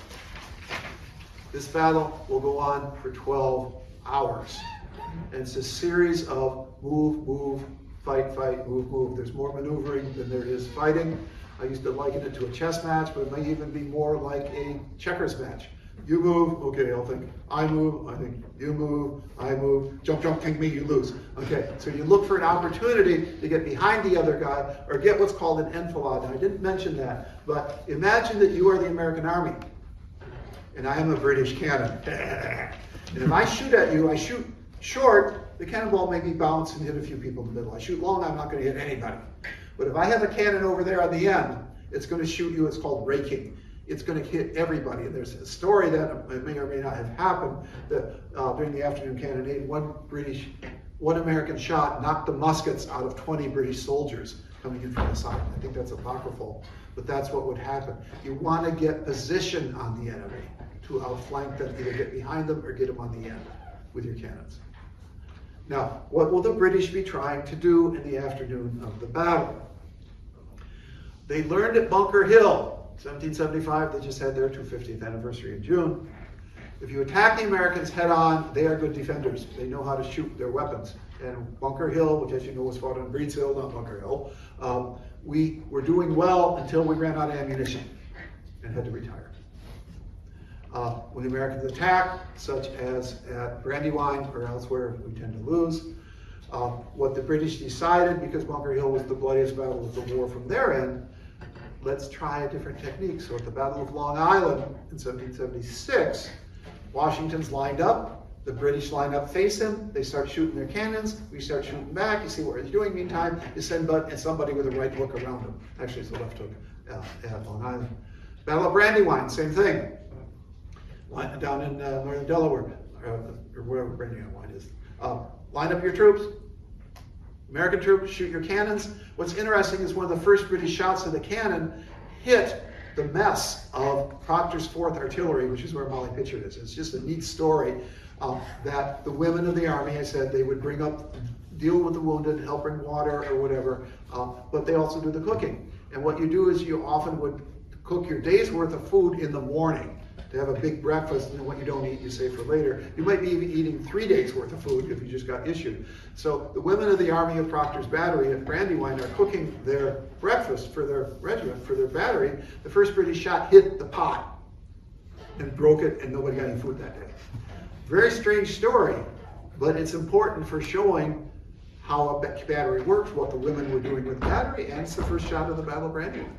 This battle will go on for 12 hours. And it's a series of move, move, fight, fight, move, move. There's more maneuvering than there is fighting. I used to liken it to a chess match, but it might even be more like a checkers match. You move, okay, I'll think. I move, I think. You move, I move. Jump, jump, think me, you lose. Okay, so you look for an opportunity to get behind the other guy or get what's called an enfilade. And I didn't mention that, but imagine that you are the American Army and I am a British cannon. And if I shoot at you, I shoot short, the cannonball may be bounced and hit a few people in the middle. I shoot long, I'm not going to hit anybody. But if I have a cannon over there on the end, it's going to shoot you. It's called raking. It's going to hit everybody. And there's a story that may or may not have happened that during the afternoon cannonade, one American shot knocked the muskets out of 20 British soldiers coming in from the side. I think that's apocryphal, but that's what would happen. You want to get position on the enemy to outflank them, either get behind them or get them on the end with your cannons. Now, what will the British be trying to do in the afternoon of the battle? They learned at Bunker Hill, 1775, they just had their 250th anniversary in June. If you attack the Americans head on, they are good defenders. They know how to shoot their weapons. And Bunker Hill, which as you know was fought on Breed's Hill, not Bunker Hill, we were doing well until we ran out of ammunition and had to retire. When the Americans attack, such as at Brandywine or elsewhere, we tend to lose. What the British decided, because Bunker Hill was the bloodiest battle of the war from their end, let's try a different technique. So at the Battle of Long Island in 1776, Washington's lined up, the British line up, face him, they start shooting their cannons, we start shooting back, you see what he's doing. Meantime, you send somebody with a right hook around him. Actually, it's a left hook at Long Island. Battle of Brandywine, same thing. Down in northern Delaware, or wherever Brandywine is. Line up your troops. American troops, shoot your cannons. What's interesting is one of the first British shots of the cannon hit the mess of Proctor's 4th Artillery, which is where Molly Pitcher is. It's just a neat story that the women of the army, I said, they would bring up, deal with the wounded, help bring water or whatever, but they also do the cooking. And what you do is you often would cook your day's worth of food in the morning to have a big breakfast, and then what you don't eat, you save for later. You might be even eating 3 days worth of food if you just got issued. So the women of the Army of Proctor's Battery at Brandywine are cooking their breakfast for their regiment, for their battery. The first British shot hit the pot and broke it, and nobody got any food that day. Very strange story, but it's important for showing how a battery works, what the women were doing with the battery, and it's the first shot of the Battle of Brandywine.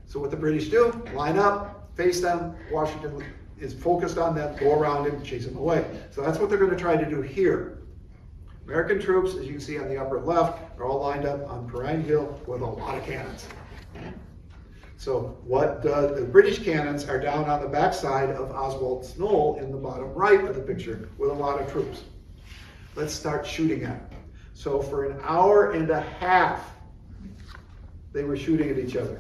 So what the British do, line up, face them. Washington is focused on them, go around him, chase him away. So that's what they're going to try to do here. American troops, as you can see on the upper left, are all lined up on Perrine Hill with a lot of cannons. So the British cannons are down on the backside of Oswald's Knoll in the bottom right of the picture with a lot of troops. Let's start shooting at them. So for an hour and a half, they were shooting at each other.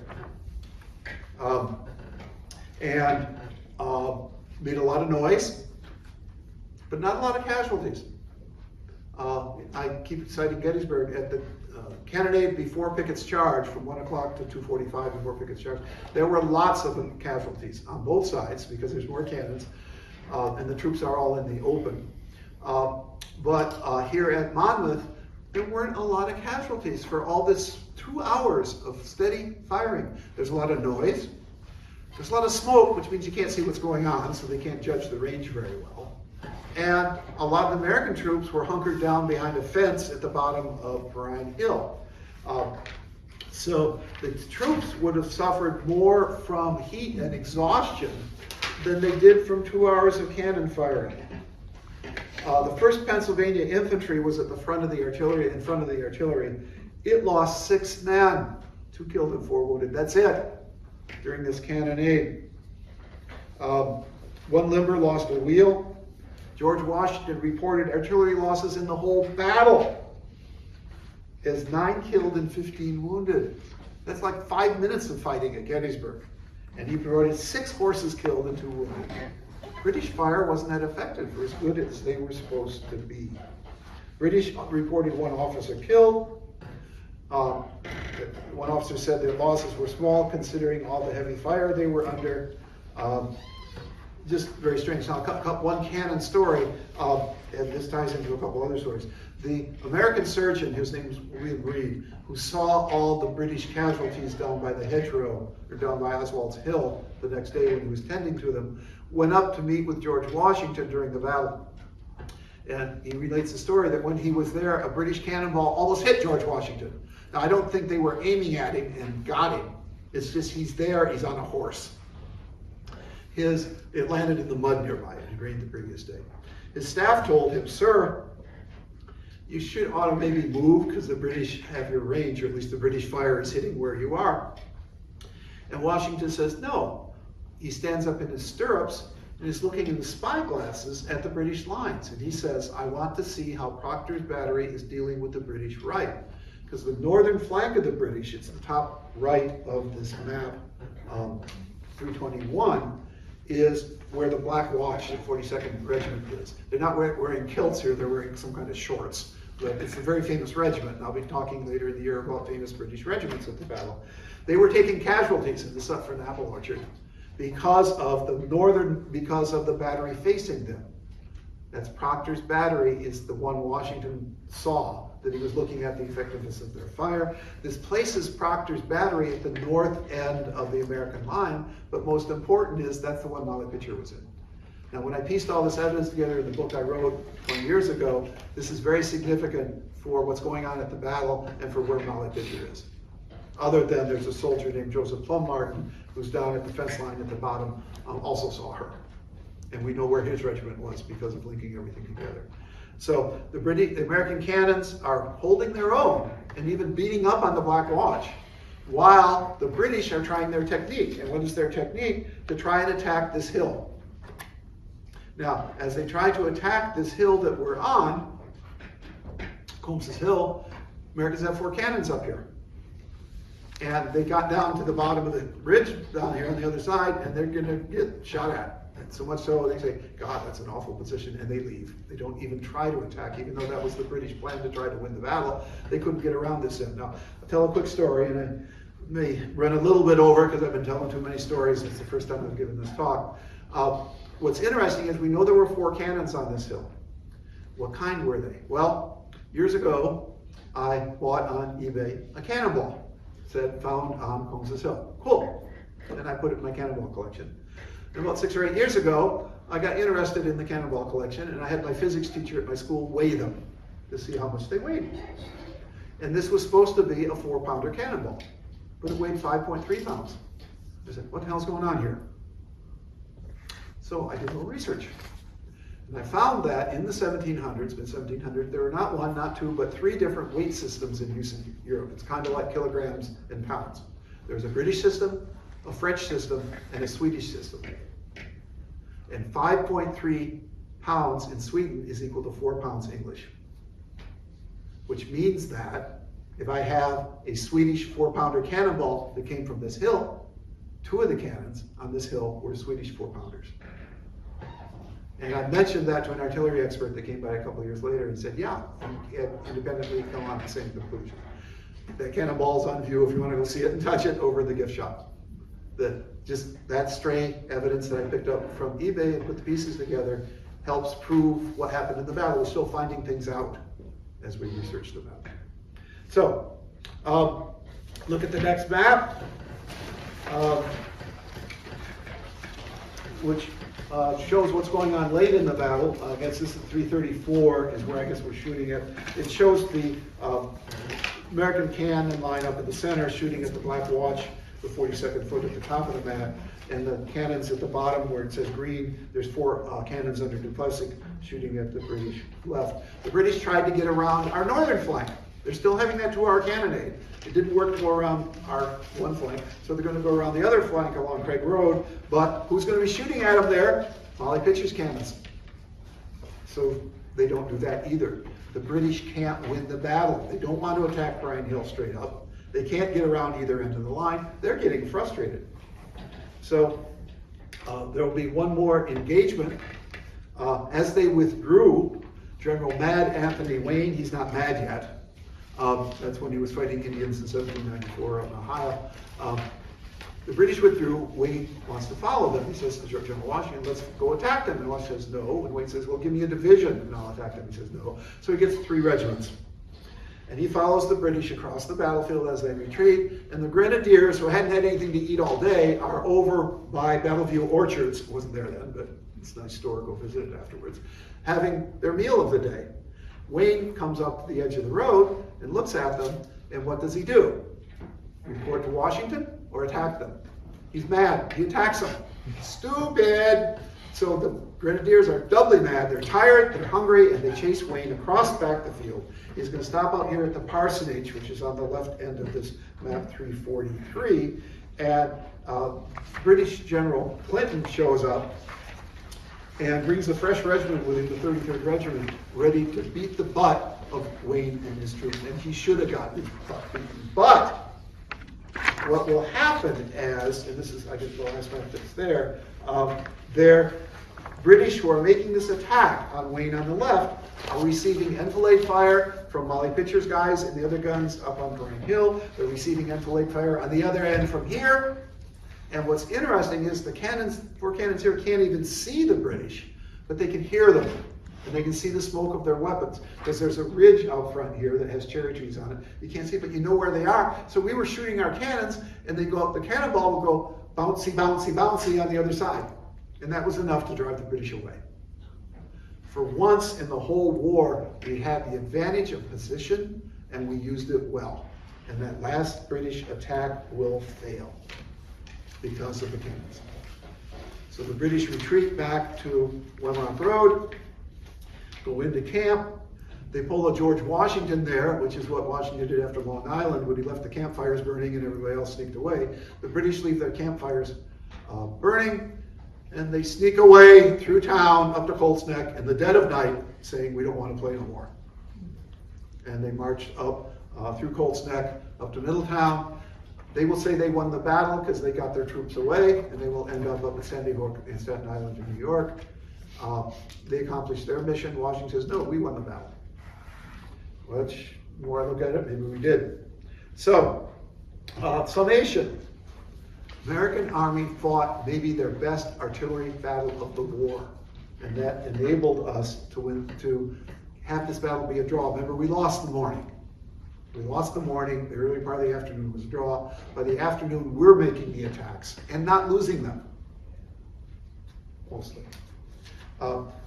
Made a lot of noise, but not a lot of casualties. I keep citing Gettysburg. At the cannonade before Pickett's charge, from 1 o'clock to 2:45 before Pickett's charge, there were lots of casualties on both sides because there's more cannons, and the troops are all in the open. But here at Monmouth, there weren't a lot of casualties for all this 2 hours of steady firing. There's a lot of noise. There's a lot of smoke, which means you can't see what's going on, so they can't judge the range very well. And a lot of American troops were hunkered down behind a fence at the bottom of Perrine Hill. So the troops would have suffered more from heat and exhaustion than they did from 2 hours of cannon firing. The 1st Pennsylvania Infantry was at the front of the artillery, in front of the artillery. It lost 6 men, 2 killed and 4 wounded. That's it during this cannonade. One limber lost a wheel. George Washington reported artillery losses in the whole battle as 9 killed and 15 wounded. That's like 5 minutes of fighting at Gettysburg. And he reported 6 horses killed and 2 wounded. British fire wasn't that effective or as good as they were supposed to be. British reported 1 officer killed. One officer said their losses were small considering all the heavy fire they were under. Just very strange. Now, I'll cut one canon story, and this ties into a couple other stories. The American surgeon, his name was William Reed, who saw all the British casualties down by the hedgerow, or down by Oswald's Hill the next day when he was tending to them, went up to meet with George Washington during the battle. And he relates the story that when he was there, a British cannonball almost hit George Washington. Now, I don't think they were aiming at him and got him. It's just he's there, he's on a horse. It landed in the mud nearby. It had rained the previous day. His staff told him, "Sir, you ought to maybe move because the British have your range, or at least the British fire is hitting where you are." And Washington says, no. He stands up in his stirrups and is looking in the spyglasses at the British lines. And he says, "I want to see how Proctor's battery is dealing with the British right." Because the northern flank of the British, it's the top right of this map, 321, is where the Black Watch, the 42nd Regiment is. They're not wearing kilts here, they're wearing some kind of shorts. But it's a very famous regiment, and I'll be talking later in the year about famous British regiments at the battle. They were taking casualties in the Sutphen apple orchard because of the battery facing them. That's Proctor's battery is the one Washington saw, that he was looking at the effectiveness of their fire. This places Proctor's battery at the north end of the American line, but most important is that's the one Molly Pitcher was in. Now, when I pieced all this evidence together in the book I wrote 20 years ago, this is very significant for what's going on at the battle and for where Molly Pitcher is. Other than there's a soldier named Joseph Plum Martin, who's down at the fence line at the bottom, also saw her. And we know where his regiment was because of linking everything together. So the American cannons are holding their own and even beating up on the Black Watch, while the British are trying their technique. And what is their technique? To try and attack this hill. Now, as they try to attack this hill that we're on, Combs's Hill, Americans have 4 cannons up here. And they got down to the bottom of the ridge down here on the other side, and they're going to get shot at. And so much so they say, "God, that's an awful position," and they leave. They don't even try to attack, even though that was the British plan to try to win the battle. They couldn't get around this end. Now, I'll tell a quick story, and I may run a little bit over because I've been telling too many stories. It's the first time I've given this talk. What's interesting is we know there were 4 cannons on this hill. What kind were they? Well, years ago, I bought on eBay a cannonball. Said found on Combs's Hill. Cool. And I put it in my cannonball collection. And about 6 or 8 years ago, I got interested in the cannonball collection, and I had my physics teacher at my school weigh them to see how much they weighed. And this was supposed to be a 4-pounder cannonball, but it weighed 5.3 pounds. I said, "What the hell's going on here?" So I did a little research. And I found that in the 1700s, mid-1700s, there were not one, not two, but three different weight systems in use in Europe. It's kind of like kilograms and pounds. There's a British system, a French system, and a Swedish system. And 5.3 pounds in Sweden is equal to 4 pounds English. Which means that if I have a Swedish 4-pounder cannonball that came from this hill, 2 of the cannons on this hill were Swedish 4-pounders. And I mentioned that to an artillery expert that came by a couple of years later and said, yeah, he had independently come on the same conclusion. That cannonball's on view if you want to go see it and touch it over in the gift shop. Just that stray evidence that I picked up from eBay and put the pieces together helps prove what happened in the battle. We're still finding things out as we research the battle. So, look at the next map, which shows what's going on late in the battle. I guess this is 334 is where I guess we're shooting at. It shows the American cannon line up in the center, shooting at the Black Watch, the 42nd foot at the top of the map, and the cannons at the bottom where it says green, there's 4 cannons under Duplessis shooting at the British left. The British tried to get around our northern flank. They're still having that 2-hour cannonade. It didn't work to go around our one flank, so they're going to go around the other flank along Craig Road, but who's going to be shooting at them there? Molly Pitcher's cannons. So they don't do that either. The British can't win the battle. They don't want to attack Bryan Hill straight up. They can't get around either end of the line. They're getting frustrated. So there will be one more engagement. As they withdrew, General Mad Anthony Wayne, he's not mad yet. That's when he was fighting Indians in 1794 out in Ohio. The British withdrew. Wayne wants to follow them. He says to General Washington, let's go attack them. And Washington says no. And Wayne says, well, give me a division and I'll attack them. He says no. So he gets 3 regiments. And he follows the British across the battlefield as they retreat. And the Grenadiers, who hadn't had anything to eat all day, are over by Battleview Orchards. It wasn't there then, but it's a nice store. Go visit it afterwards. Having their meal of the day. Wayne comes up the edge of the road and looks at them. And what does he do? Report to Washington or attack them? He's mad. He attacks them. Stupid! So the Grenadiers are doubly mad. They're tired, they're hungry, and they chase Wayne across back the field. He's going to stop out here at the parsonage, which is on the left end of this map 343. And British General Clinton shows up and brings a fresh regiment with him, the 33rd Regiment, ready to beat the butt of Wayne and his troops. And he should have gotten beaten. But what will happen as, and this is, I guess, the last map that's there, they're British who are making this attack on Wayne on the left are receiving enfilade fire from Molly Pitcher's guys and the other guns up on Bryan Hill. They're receiving enfilade fire on the other end from here. And what's interesting is the cannons, 4 cannons here can't even see the British, but they can hear them. And they can see the smoke of their weapons because there's a ridge out front here that has cherry trees on it. You can't see it, but you know where they are. So we were shooting our cannons and they go up, the cannonball would go bouncy, bouncy, bouncy on the other side. And that was enough to drive the British away. For once in the whole war, we had the advantage of position and we used it well. And that last British attack will fail because of the cannons. So the British retreat back to Wemont Road, go into camp. They pull a George Washington there, which is what Washington did after Long Island when he left the campfires burning and everybody else sneaked away. The British leave their campfires burning, and they sneak away through town up to Colts Neck in the dead of night, saying, we don't want to play no more. And they march up through Colts Neck up to Middletown. They will say they won the battle because they got their troops away, and they will end up at Sandy Hook in Staten Island in New York. They accomplished their mission. Washington says, no, we won the battle. Which, the more I look at it, maybe we did. So, summation. American Army fought maybe their best artillery battle of the war. And that enabled us to win, to have this battle be a draw. Remember, we lost the morning. We lost the morning. The early part of the afternoon was a draw. By the afternoon, we're making the attacks and not losing them. Mostly.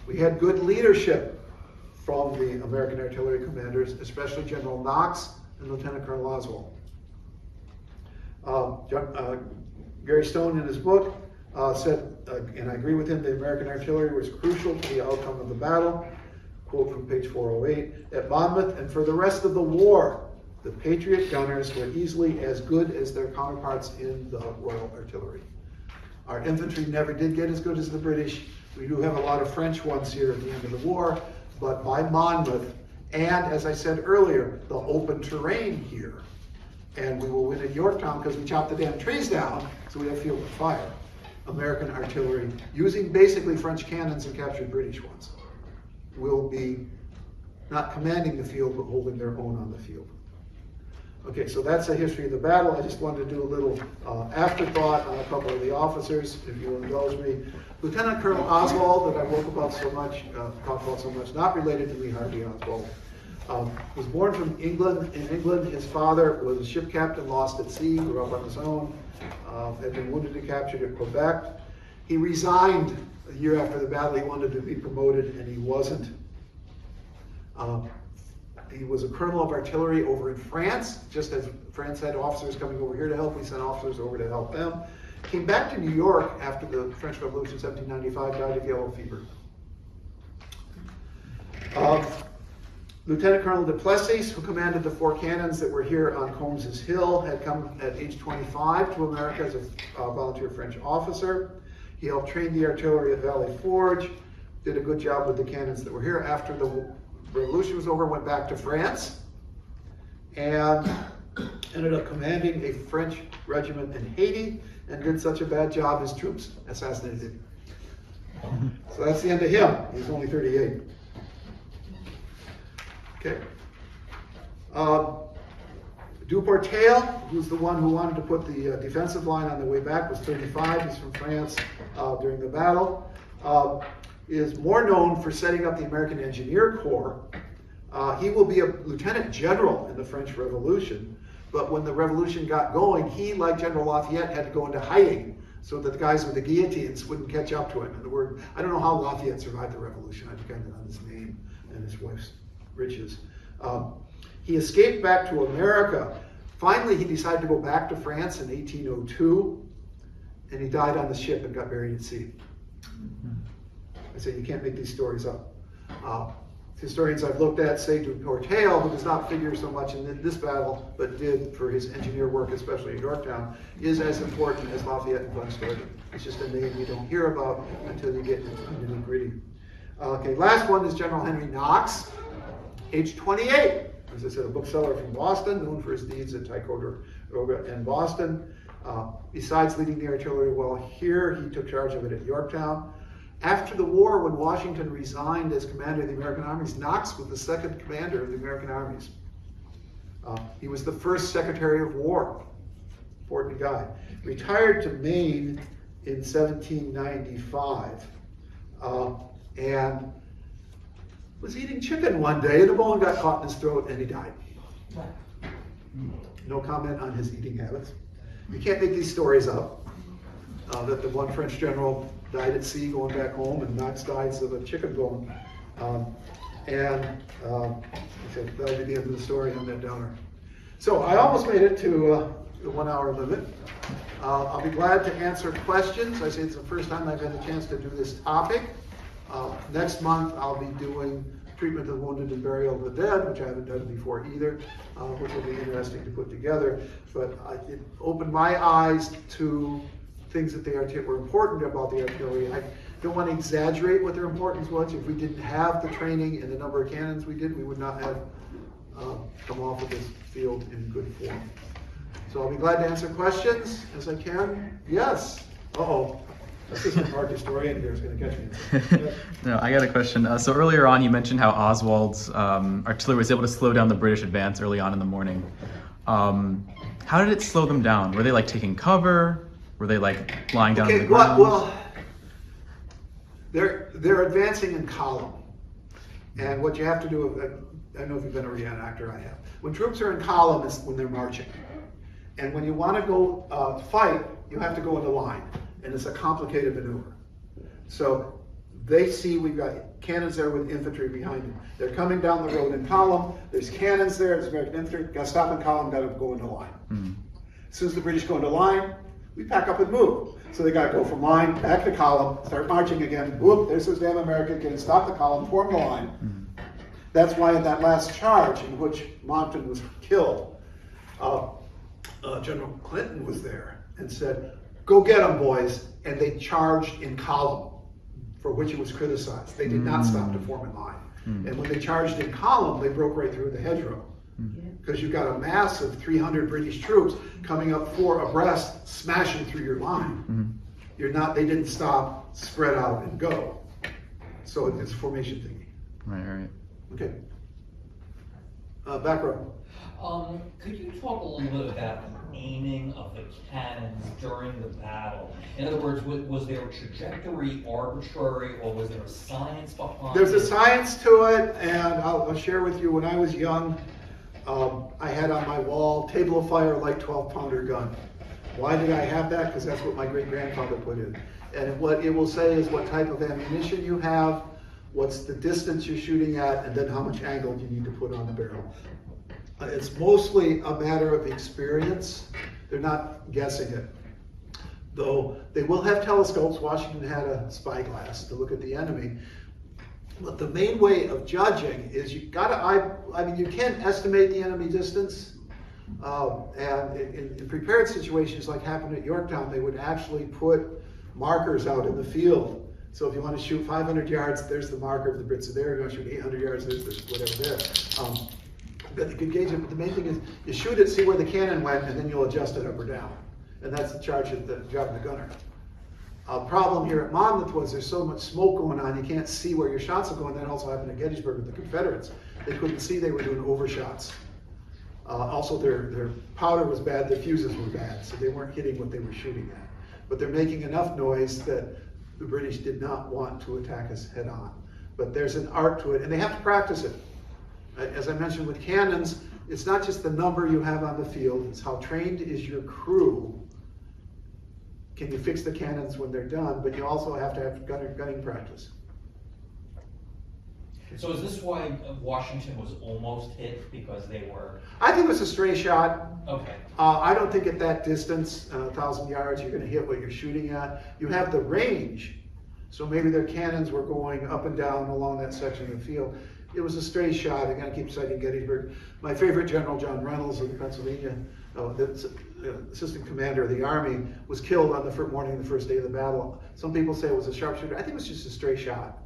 We had good leadership from the American artillery commanders, especially General Knox and Lieutenant Colonel Oswald. Gary Stone in his book said, and I agree with him, the American artillery was crucial to the outcome of the battle. Quote from page 408, at Monmouth and for the rest of the war, the Patriot gunners were easily as good as their counterparts in the Royal Artillery. Our infantry never did get as good as the British. We do have a lot of French ones here at the end of the war, but by Monmouth, and as I said earlier, the open terrain here, and we will win at Yorktown because we chopped the damn trees down, so we have field of fire. American artillery, using basically French cannons and captured British ones, will be not commanding the field, but holding their own on the field. Okay, so that's the history of the battle. I just wanted to do a little afterthought on a couple of the officers, if you'll indulge me. Lieutenant Colonel Oswald, that I talk about so much, not related to Lee Harvey Oswald, was born from England. In England, his father was a ship captain, lost at sea, grew up on his own, had been wounded and captured at Quebec. He resigned a year after the battle. He wanted to be promoted, and he wasn't. He was a colonel of artillery over in France. Just as France had officers coming over here to help, we sent officers over to help them. Came back to New York after the French Revolution, 1795, died of yellow fever. Lieutenant Colonel de Plessis, who commanded the 4 cannons that were here on Combs's Hill, had come at age 25 to America as a volunteer French officer. He helped train the artillery at Valley Forge, did a good job with the cannons that were here. After the Revolution was over, went back to France, and ended up commanding a French regiment in Haiti, and did such a bad job his troops assassinated him. So that's the end of him. He's only 38. Okay. Duportail, who's the one who wanted to put the defensive line on the way back, was 35. He's from France during the battle. Is more known for setting up the American Engineer Corps. He will be a lieutenant general in the French Revolution, but when the revolution got going, he, like General Lafayette, had to go into hiding so that the guys with the guillotines wouldn't catch up to him. In other words, I don't know how Lafayette survived the revolution. I depended on his name and his wife's riches. He escaped back to America. Finally, he decided to go back to France in 1802, and he died on the ship and got buried at sea. I said, you can't make these stories up. Historians I've looked at say Duportail, who does not figure so much in this battle, but did for his engineer work, especially at Yorktown, is as important as Lafayette and Von Steuben. It's just a name you don't hear about until you get into the nitty-gritty. Okay, last one is General Henry Knox, age 28. As I said, a bookseller from Boston, known for his deeds at Ticonderoga and Boston. Besides leading the artillery while here, he took charge of it at Yorktown. After the war, when Washington resigned as commander of the American armies, Knox was the second commander of the American armies. He was the first Secretary of War, important guy. Retired to Maine in 1795, and was eating chicken one day, and a bone got caught in his throat, and he died. No comment on his eating habits. You can't make these stories up. That the one French general died at sea going back home, and Knox died of a chicken bone. That'll be the end of the story on that downer. So I almost made it to the 1 hour limit. I'll be glad to answer questions. I say it's the first time I've had a chance to do this topic. Next month I'll be doing treatment of the wounded and burial of the dead, which I haven't done before either, which will be interesting to put together. But it opened my eyes to things that were important about the artillery. I don't want to exaggerate what their importance was. If we didn't have the training and the number of cannons we did, we would not have come off of this field in good form. So I'll be glad to answer questions as I can. Yes. Uh-oh. Assistant art historian here is going to catch me. No, I got a question. So earlier on, you mentioned how Oswald's artillery was able to slow down the British advance early on in the morning. How did it slow them down? Were they like taking cover? Were they like lying down on the ground? Well, they're advancing in column. And what you have to do, I don't know if you've been a reenactor, I have. When troops are in column is when they're marching. And when you want to go fight, you have to go into line. And it's a complicated maneuver. So they see we've got cannons there with infantry behind them. They're coming down the road in column. There's cannons there, there's American infantry. Got to stop in column, got to go into line. As soon as the British go into line, we pack up and move. So they got to go from line, back to column, start marching again. Whoop, there's those damn American kids. Stop the column, form the line. That's why in that last charge in which Monmouth was killed, General Clinton was there and said, "Go get them, boys." And they charged in column, for which it was criticized. They did not stop to form in line. And when they charged in column, they broke right through the hedgerow. Because you've got a mass of 300 British troops coming up 4 abreast, smashing through your line. They didn't stop, spread out, and go. So it's formation thinking. Right. Okay. Back row. Could you talk a little bit about the aiming of the cannons during the battle? In other words, was their trajectory arbitrary, or was there a science behind it? There's a science to it, and I'll share with you. When I was young, I had on my wall, table of fire, light 12-pounder gun. Why did I have that? Because that's what my great-grandfather put in. And what it will say is what type of ammunition you have, what's the distance you're shooting at, and then how much angle you need to put on the barrel. It's mostly a matter of experience. They're not guessing it. Though they will have telescopes. Washington had a spyglass to look at the enemy. But the main way of judging is you can't estimate the enemy distance. And in prepared situations like happened at Yorktown, they would actually put markers out in the field. So if you want to shoot 500 yards, there's the marker of the Brits are there. If you want to shoot 800 yards, there's whatever there. But you can gauge it, but the main thing is you shoot it, see where the cannon went, and then you'll adjust it up or down. And that's the job of the gunner. Problem here at Monmouth was there's so much smoke going on, you can't see where your shots are going. That also happened at Gettysburg with the Confederates. They couldn't see, they were doing overshots. Also, their powder was bad, their fuses were bad, so they weren't hitting what they were shooting at. But they're making enough noise that the British did not want to attack us head on. But there's an art to it, and they have to practice it. As I mentioned with cannons, it's not just the number you have on the field, it's how trained is your crew. Can you fix the cannons when they're done? But you also have to have gunning practice. So is this why Washington was almost hit, because they were? I think it was a stray shot. Okay. I don't think at that distance, 1,000 yards, you're going to hit what you're shooting at. You have the range, so maybe their cannons were going up and down along that section of the field. It was a stray shot. I'm going to keep citing Gettysburg. My favorite general, John Reynolds of Pennsylvania, the assistant commander of the Army, was killed on the morning of the first day of the battle. Some people say it was a sharpshooter. I think it was just a stray shot.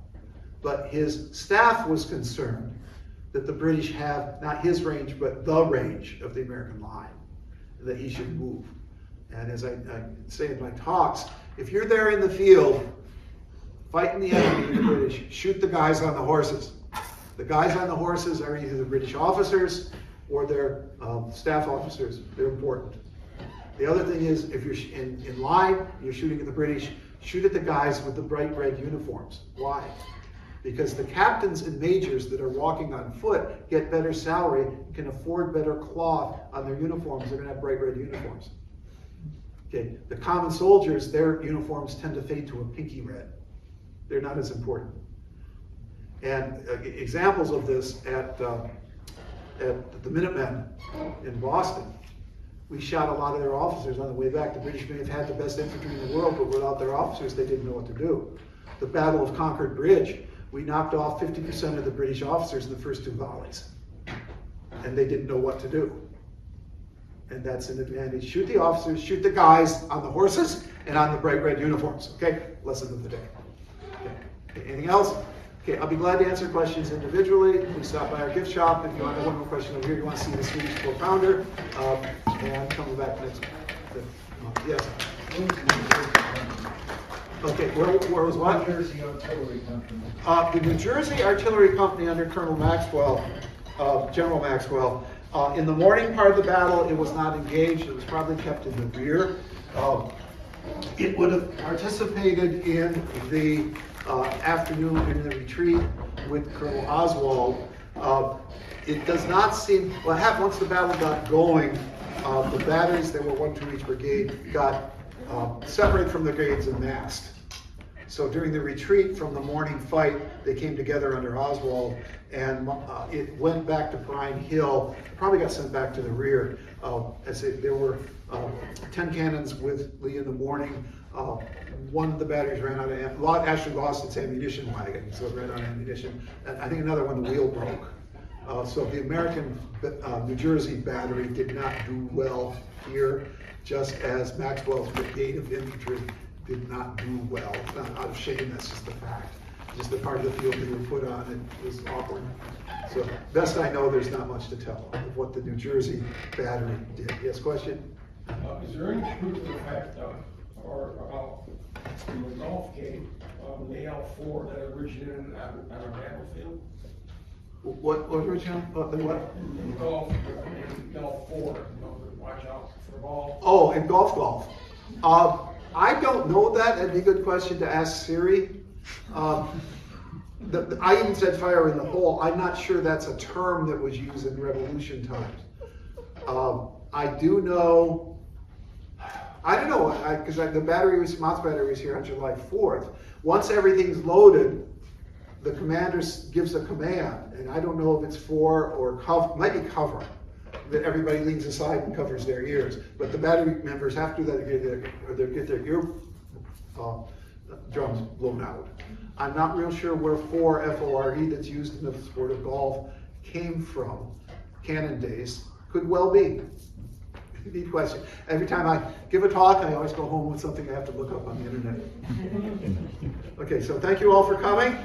But his staff was concerned that the British have not his range, but the range of the American line, and that he should move. And as I say in my talks, if you're there in the field fighting the enemy, the British, shoot the guys on the horses. The guys on the horses are either the British officers or their staff officers. They're important. The other thing is, if you're in line, you're shooting at the British, shoot at the guys with the bright red uniforms. Why? Because the captains and majors that are walking on foot get better salary, can afford better cloth on their uniforms. They're going to have bright red uniforms. Okay, the common soldiers, their uniforms tend to fade to a pinky red. They're not as important. And examples of this at the Minutemen in Boston, we shot a lot of their officers on the way back. The British may have had the best infantry in the world, but without their officers, they didn't know what to do. The Battle of Concord Bridge, we knocked off 50% of the British officers in the first 2 volleys. And they didn't know what to do. And that's an advantage. Shoot the officers, shoot the guys on the horses and on the bright red uniforms. Okay, lesson of the day. Okay. Anything else? Okay, I'll be glad to answer questions individually. Please stop by our gift shop. If you want one more question over here, you want to see the Swedish 4-pounder, and come back next month. Yes. Okay, where was what? New Jersey Artillery Company. The New Jersey Artillery Company under Colonel Maxwell, General Maxwell. In the morning part of the battle, it was not engaged. It was probably kept in the rear. It would have participated in the afternoon in the retreat with Colonel Oswald. It does not seem, what happened once the battle got going, the batteries, there were 1 to each brigade, got separated from the brigades and massed. So during the retreat from the morning fight, they came together under Oswald, and it went back to Pine Hill, probably got sent back to the rear. There were 10 cannons with Lee in the morning. One of the batteries ran out of actually lost its ammunition wagon, so it ran out of ammunition. And I think another one, the wheel broke. So the American New Jersey battery did not do well here, just as Maxwell's brigade of infantry did not do well. Not out of shame, that's just the fact. Just the part of the field they were put on, it was awkward. So best I know, there's not much to tell of what the New Jersey battery did. Yes, question? Is there any truth to the fact, or about in the Gulf game, nail 4 that originated on a battlefield? What original? The what? In Gulf 4, watch out for the ball. Oh, in golf. I don't know that. That'd be a good question to ask Siri. I even said fire in the hole. I'm not sure that's a term that was used in Revolution times. I do know, I don't know, because the Mott's battery was here on July 4th. Once everything's loaded, the commander gives a command, and I don't know if it's for or cover, might be cover, that everybody leans aside and covers their ears. But the battery members have to get their ear drums blown out. I'm not real sure where FORE that's used in the sport of golf came from. Cannon days. Could well be. Neat question. Every time I give a talk, I always go home with something I have to look up on the internet. Okay, so thank you all for coming.